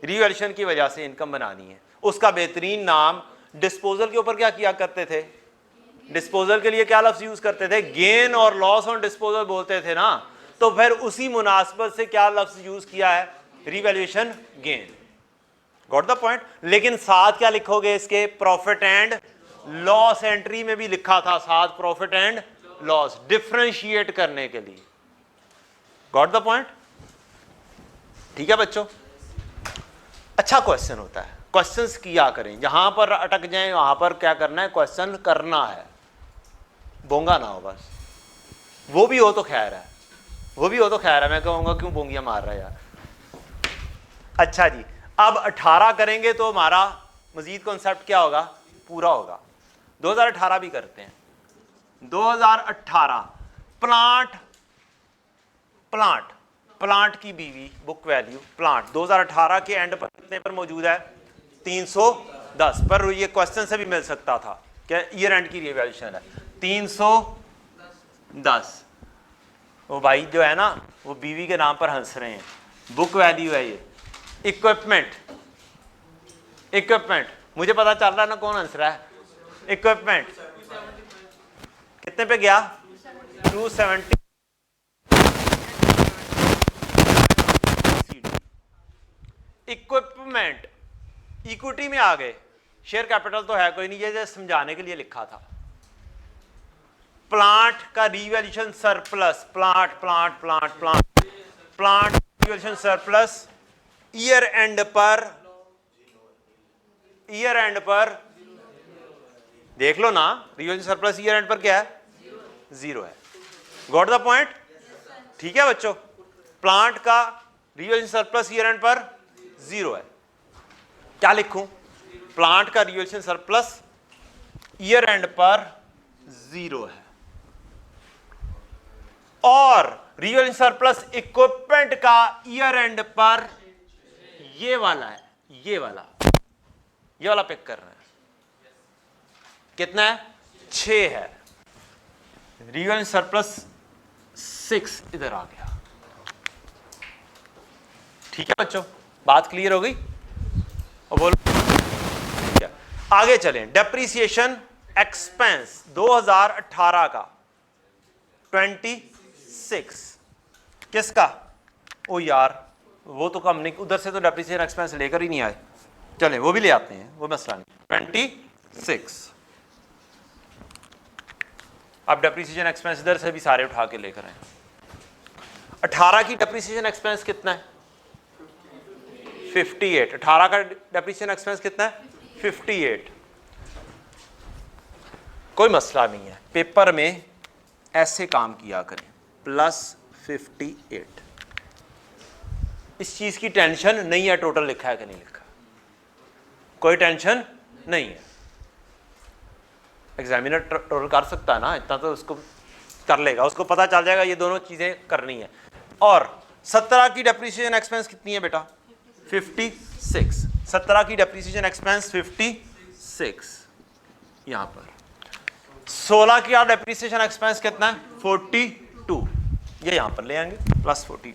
रीवैल्यूएशन की वजह से इनकम बनानी है। उसका बेहतरीन नाम, डिस्पोजल के ऊपर क्या किया करते थे? डिस्पोजल के लिए क्या लफ्ज यूज करते थे? गेन और लॉस ऑन डिस्पोजल बोलते थे ना। तो फिर उसी मुनासबत से क्या लफ्ज यूज किया है? Revaluation gain. Got the point. लेकिन साथ क्या लिखोगे इसके? Profit and loss. एंट्री में भी लिखा था साथ प्रॉफिट एंड लॉस, डिफरेंशिएट करने के लिए। Got the point. ठीक है बच्चों, अच्छा क्वेश्चन होता है। क्वेश्चंस किया करें, जहां पर अटक जाएं वहां पर क्या करना है, क्वेश्चन करना है, बोंगा ना हो बस। वो भी हो तो खैर है, वो भी हो तो खैर है, मैं कहूँगा क्यों बोंगियाँ मार रहा है यार। अच्छा जी, अब 18 करेंगे तो हमारा मजीद कॉन्सेप्ट क्या होगा, पूरा होगा। 2018 भी करते हैं। 2018 प्लांट, प्लांट प्लांट की बीवी बुक वैल्यू प्लांट 2018 के एंड पर कितने पर मौजूद है, 310 पर। ये क्वेश्चन से भी मिल सकता था क्या ईयर एंड की रिवैल्यूएशन है 310। वो भाई जो है ना वो बीवी के नाम पर हंस रहे हैं, बुक वैल्यू है ये। इक्विपमेंट, इक्विपमेंट मुझे पता चल रहा है ना कौन हंस रहा है। इक्विपमेंट कितने पे गया, 270। इक्विपमेंट इक्विटी में आ गए, शेयर कैपिटल तो है कोई नहीं, ये समझाने के लिए लिखा था। प्लांट का revaluation surplus, plant plant plant plant plant revaluation surplus year and पर, ईयर एंड पर देख लो ना, रिवैल्यूएशन सरप्लस ईयर एंड पर क्या है, 0 है। गॉट द पॉइंट, ठीक है बच्चों। प्लांट का रिवैल्यूएशन सरप्लस ईयर एंड पर 0 है। क्या लिखूं, प्लांट का रिवैल्यूएशन सरप्लस ईयर एंड पर 0 है, और रिवैल्यूएशन सरप्लस इक्विपमेंट का ईयर एंड पर ये वाला है, ये वाला पिक कर रहे हैं। कितना है, 6 है। रिवैल्यूएशन सरप्लस 6 इधर आ गया। ठीक है बच्चों, बात क्लियर हो गई। और बोलो ठीक है, आगे चलें। डेप्रीसिएशन एक्सपेंस 2018 का 26 किसका, ओ यार वो तो कम नहीं, उधर से तो डेप्रीसिएशन एक्सपेंस लेकर ही नहीं आए, चलें वो भी ले आते हैं, वो मसला नहीं। 26 अब डेप्रीसिएशन एक्सपेंस इधर से भी सारे उठा के लेकर आए। 18 की डेप्रीसिएशन एक्सपेंस कितना है, 58। 18 का डेप्रीसिएशन एक्सपेंस कितना है, 58। कोई मसला नहीं है, पेपर में ऐसे काम किया करें, +58। इस चीज की टेंशन नहीं है टोटल लिखा है कि नहीं लिखा, कोई टेंशन नहीं है। एग्जामिनर टोटल कर सकता है ना, इतना तो उसको कर लेगा, उसको पता चल जाएगा ये दोनों चीजें करनी है। और 17 की डेप्रीसिएशन एक्सपेंस कितनी है बेटा, 56। 17 की डेप्रीसिएशन एक्सपेंस 56 यहां पर। 16 की डेप्रीसिएशन एक्सपेंस कितना है, 42, ये यहां पर ले आएंगे +42।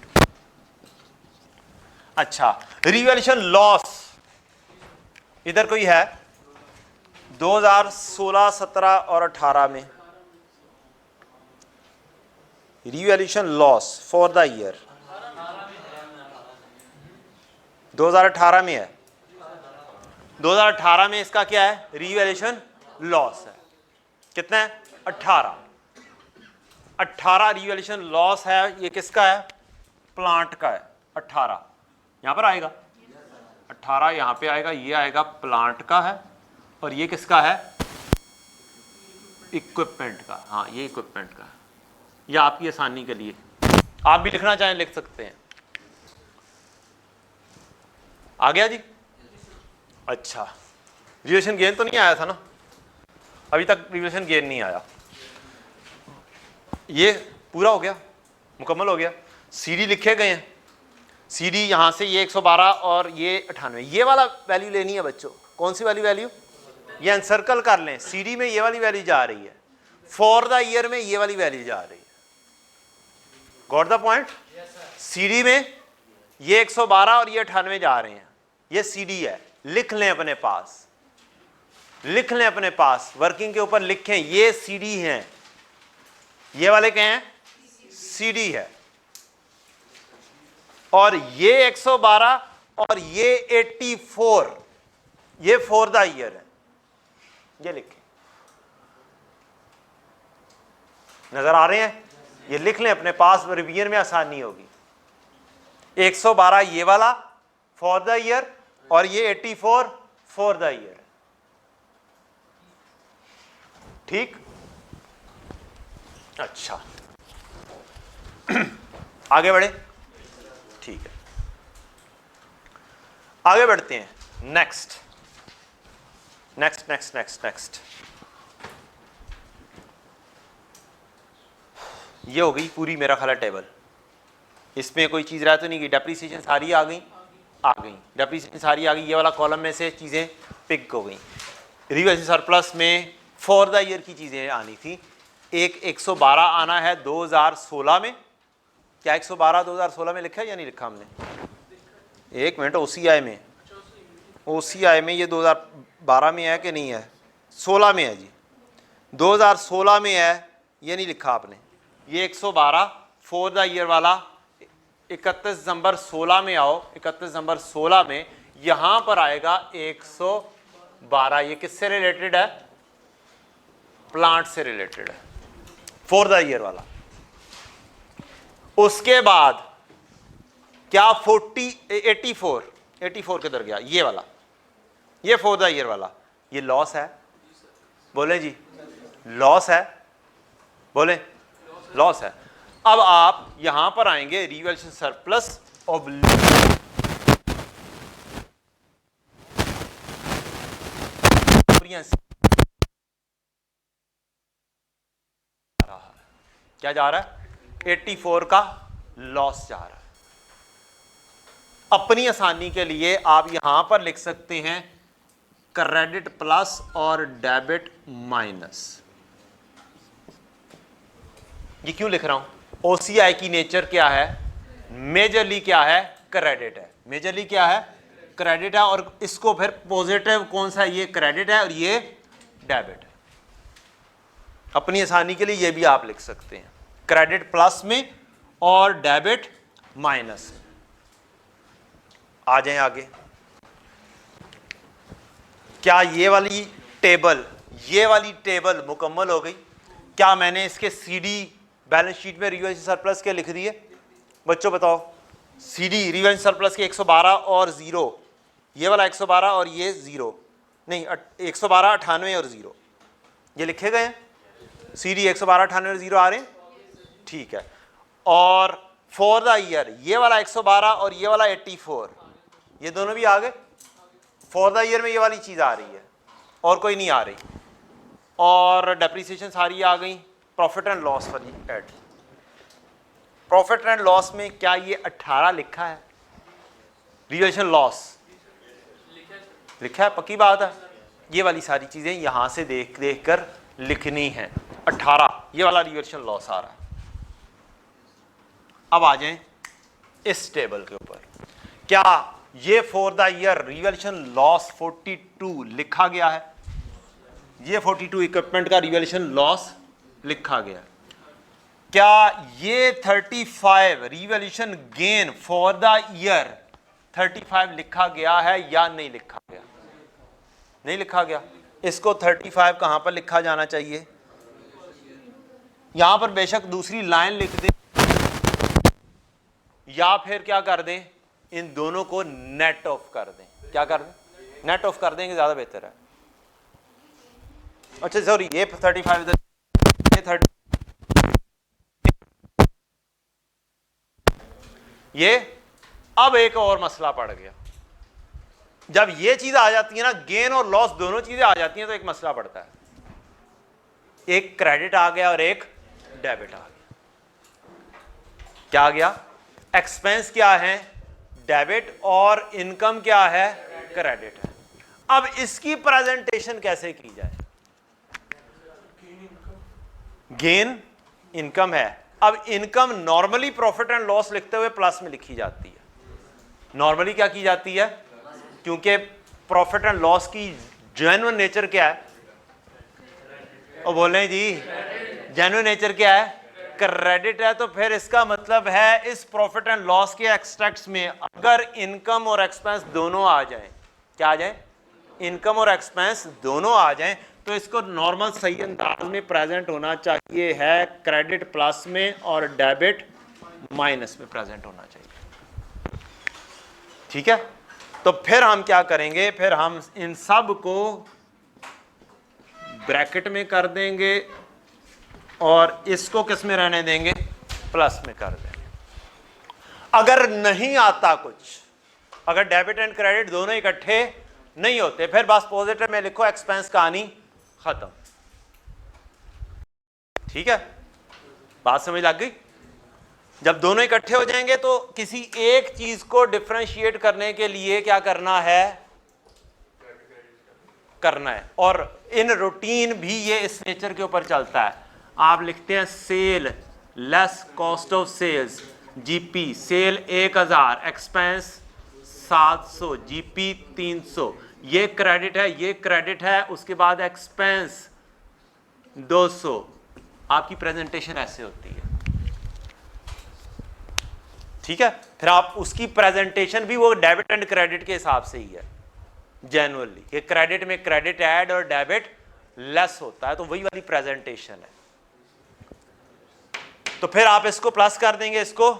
अच्छा, रिवैल्यूएशन लॉस इधर कोई है 2016, 17 और 18 में revaluation loss for the year 2018 में है। 2018 में इसका क्या है, रिवैल्यूएशन लॉस है, कितना है, 18 रिवैल्यूएशन लॉस है। ये किसका है, प्लांट का है। 18 यहां पर आएगा, 18 यहां पे आएगा, ये आएगा प्लांट का है, और ये किसका है, इक्विपमेंट का। हाँ ये इक्विपमेंट का है, ये आपकी आसानी के लिए, आप भी लिखना चाहें लिख सकते हैं। आ गया जी। अच्छा, रिवैल्यूएशन गेन तो नहीं आया था ना, अभी तक रिवैल्यूएशन गेन नहीं आया, ये पूरा हो गया, मुकम्मल हो गया। सीडी लिखे गए हैं, सीडी यहां से ये 112 और ये 98, ये वाला वैल्यू लेनी है बच्चों। कौन सी वाली वैल्यू, ये एनसर्कल कर लें। सीडी में ये वाली वैल्यू जा रही है, फॉर द ईयर में ये वाली वैल्यू जा रही है। Got the point. सीडी में ये 112 और ये 98 जा रहे हैं, ये सीडी है, लिख लें अपने पास, लिख लें अपने पास, वर्किंग के ऊपर लिखें, ये सीडी हैं, ये वाले क्या हैं, सीडी है, और ये 112 और ये 84, ये फॉर द ईयर है, ये लिखें। नजर आ रहे हैं, ये लिख लें अपने पास, रिवीजन में आसानी होगी। 112 ये वाला फॉर द ईयर, और ये 84 फॉर द ईयर। ठीक, अच्छा आगे बढ़े, ठीक है आगे बढ़ते हैं। Next next next next next ये हो गई पूरी मेरा ख्याल टेबल। इसमें कोई चीज़ रह तो नहीं गई, डेप्रीसिएशन सारी आ गई डेप्रीसिएशन सारी आ गई। ये वाला कॉलम में से चीज़ें पिक हो गई। रिवर्स सरप्लस में फॉर द ईयर की चीज़ें आनी थी। एक 112 आना है 2016 में। क्या 112 2016 में लिखा है या नहीं लिखा हमने? एक मिनट, ओसीआई में ये 2012 में है कि नहीं है? 16 में है जी, 2016 में है, ये नहीं लिखा आपने। ये 112 फॉर द ईयर वाला 31 दिसंबर 16 में आओ, 31 दिसंबर 16 में यहां पर आएगा 112। ये किससे रिलेटेड है? प्लांट से रिलेटेड है, फॉर द ईयर वाला। उसके बाद क्या 84 किधर गया? ये वाला, ये फॉर द ईयर वाला, ये लॉस है। बोले जी लॉस है, बोले लॉस है। अब आप यहां पर आएंगे रिवैल्यूएशन सरप्लस क्या जा रहा है? 84 का लॉस जा रहा है। अपनी आसानी के लिए आप यहां पर लिख सकते हैं क्रेडिट प्लस और डेबिट माइनस। ये क्यों लिख रहा हूं? ओसीआई की नेचर क्या है? मेजरली क्या है? क्रेडिट है। मेजरली क्या है? क्रेडिट है। और इसको फिर पॉजिटिव कौन सा है? ये क्रेडिट है और ये डेबिट है। अपनी आसानी के लिए ये भी आप लिख सकते हैं, क्रेडिट प्लस में और डेबिट माइनस में। आ जाएं आगे। क्या ये वाली टेबल मुकम्मल हो गई? क्या मैंने इसके सीडी बैलेंस शीट में रिवैल्यूएशन सरप्लस के लिख दिए? बच्चों बताओ, सीडी रिवैल्यूएशन सरप्लस के 112 और 0, ये वाला 112 और ये 0 नहीं, 112 98 और 0 ये लिखे गए हैं। सीडी 112 98 और 0 आ रहे हैं, ठीक है। और फॉर द ईयर ये वाला 112 और ये वाला 84, ये दोनों भी आ गए। फॉर द ईयर में ये वाली चीज़ आ रही है और कोई नहीं आ रही। और डेप्रीसिएशन सारी आ गई। प्रॉफिट एंड लॉस वाली ऐड। प्रॉफिट एंड लॉस में क्या ये 18 लिखा है? रिवैल्यूएशन लॉस लिखा है, पक्की बात है। ये वाली सारी चीज़ें यहां से देख कर लिखनी है। 18 ये वाला रिवैल्यूएशन लॉस आ रहा है। अब आ जाएं इस टेबल के ऊपर। क्या ये for the year revaluation loss 42 लिखा गया है? ये 42 इक्विपमेंट का रिवैल्यूएशन लॉस लिखा गया। क्या ये 35 revaluation gain for the year 35 लिखा गया है या नहीं लिखा गया? नहीं लिखा गया। इसको 35 कहां पर लिखा जाना चाहिए? यहां पर बेशक दूसरी लाइन लिख दें या फिर क्या कर दें, इन दोनों को नेट ऑफ कर दें। क्या कर दें? नेट ऑफ कर देंगे, ज्यादा बेहतर है। अच्छा सॉरी, ये 35 इधर, ये 30, ये। अब एक और मसला पड़ गया। जब ये चीज आ जाती है ना, गेन और लॉस दोनों चीजें आ जाती हैं, तो एक मसला पड़ता है। एक क्रेडिट आ गया और एक डेबिट आ गया। क्या आ गया? एक्सपेंस क्या है? डेबिट, और इनकम क्या है? क्रेडिट है। अब इसकी प्रेजेंटेशन कैसे की जाए? गेन इनकम है। अब income normally profit and loss लिखते हुए प्लस में लिखी जाती है। नॉर्मली क्या की जाती है? क्योंकि प्रॉफिट एंड लॉस की जेन्युइन नेचर क्या है? और बोलें जी, जेन्युइन नेचर क्या है? क्रेडिट है। तो फिर इसका मतलब है इस प्रॉफिट एंड लॉस के एक्सट्रैक्ट्स में अगर इनकम और एक्सपेंस दोनों आ जाएं, क्या आ जाए? इनकम और एक्सपेंस दोनों आ जाएं, तो इसको नॉर्मल सही अंदाज में प्रेजेंट होना चाहिए है क्रेडिट प्लस में और डेबिट माइनस में प्रेजेंट होना चाहिए। ठीक है, तो फिर हम क्या करेंगे, फिर हम इन सब को ब्रैकेट में कर देंगे और इसको किस में रहने देंगे, प्लस में कर देंगे। अगर नहीं आता कुछ, अगर डेबिट एंड क्रेडिट दोनों इकट्ठे नहीं होते, फिर बस पॉजिटिव में लिखो, एक्सपेंस कहानी खत्म। ठीक है, बात समझ लग गई। जब दोनों इकट्ठे हो जाएंगे तो किसी एक चीज को डिफरेंशिएट करने के लिए क्या करना है, और इन रूटीन भी ये इस नेचर के ऊपर चलता है। आप लिखते हैं sale less cost of sales, GP, sale 1000, expense 700, GP 300, ये क्रेडिट है, ये क्रेडिट है, उसके बाद एक्सपेंस 200। आपकी प्रेजेंटेशन ऐसे होती है। ठीक है, फिर आप उसकी प्रेजेंटेशन भी वो डेबिट एंड क्रेडिट के हिसाब से ही है जनरली, कि क्रेडिट में क्रेडिट ऐड और डेबिट लेस होता है, तो वही वाली प्रेजेंटेशन है। तो फिर आप इसको प्लस कर देंगे, इसको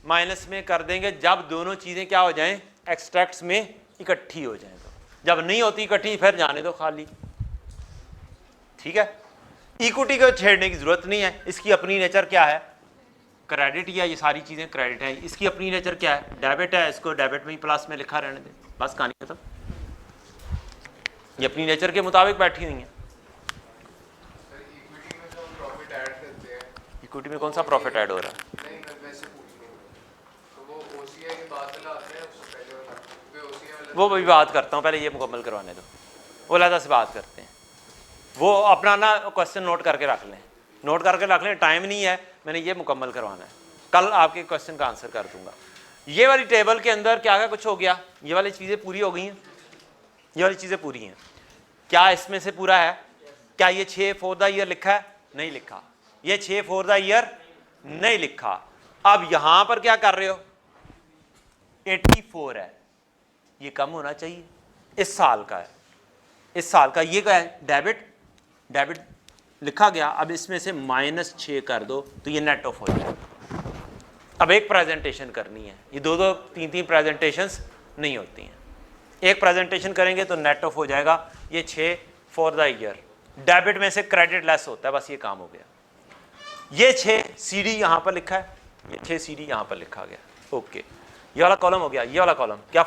माइनस में कर देंगे, जब दोनों चीजें क्या हो जाएं, एक्सट्रैक्ट्स में इकट्ठी हो जाएं। तो जब नहीं होती इकट्ठी, फिर जाने दो खाली। ठीक है, इक्विटी को छेड़ने की जरूरत नहीं है, इसकी अपनी नेचर क्या है, क्रेडिट, या ये सारी चीजें क्रेडिट है, इसकी अपनी नेचर क्या है, डेबिट है, इसको डेबिट में ही प्लस में लिखा रहने दे, बस कहानी खत्म। ये अपनी नेचर के मुताबिक बैठी हुई है। इक्विटी में कौन सा प्रॉफिट ऐड हो रहा है, वो भी बात करता हूँ, पहले ये मुकम्मल करवाने दो, वो लहदा से बात करते हैं। वो अपना ना क्वेश्चन नोट करके रख लें, नोट करके रख लें, टाइम नहीं है, मैंने ये मुकम्मल करवाना है, कल आपके क्वेश्चन का आंसर कर दूंगा। ये वाली टेबल के अंदर क्या क्या कुछ हो गया, ये वाली चीज़ें पूरी हो गई हैं, ये वाली चीज़ें पूरी हैं, क्या इसमें से पूरा है, क्या ये 6 फॉर द ईयर लिखा है, नहीं लिखा, ये 6 फॉर द ईयर नहीं लिखा। अब यहां पर क्या कर रहे हो, 84 है, ये कम होना चाहिए, इस साल का है, इस साल का ये क्या है, डेबिट, डेबिट लिखा गया, अब इसमें से -6 कर दो तो ये नेट ऑफ हो जाएगा। अब एक प्रेजेंटेशन करनी है, ये 2-2 3-3 प्रेजेंटेशंस नहीं होती हैं, एक प्रेजेंटेशन करेंगे तो नेट ऑफ हो जाएगा। ये 6 फॉर द ईयर, डेबिट में से क्रेडिट लेस होता है, बस ये काम हो गया। ये 6 सीडी यहां पर लिखा है, ये 6 सीडी यहां पर लिखा गया, ओके। ये वाला कॉलम हो गया, ये वाला कॉलम क्या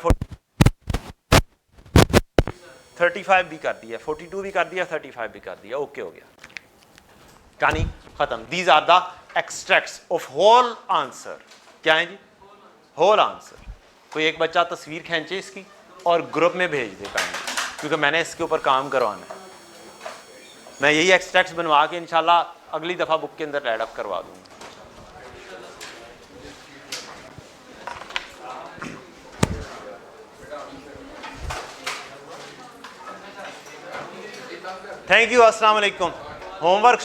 35 भी कर दिया, 42 भी कर दिया, 35 भी कर दिया, ओके हो गया, कहानी खत्म। These are the extracts of whole answer. क्या है जी, होल आंसर। कोई एक बच्चा तस्वीर खींचे इसकी और ग्रुप में भेज दे कहानी, क्योंकि मैंने इसके ऊपर काम करवाना है। मैं यही एक्सट्रैक्ट्स बनवा के इंशाल्लाह अगली दफ़ा बुक के अंदर ऐड अप करवा दूंगा। थैंक यू, अस्सलाम वालेकुम। होमवर्क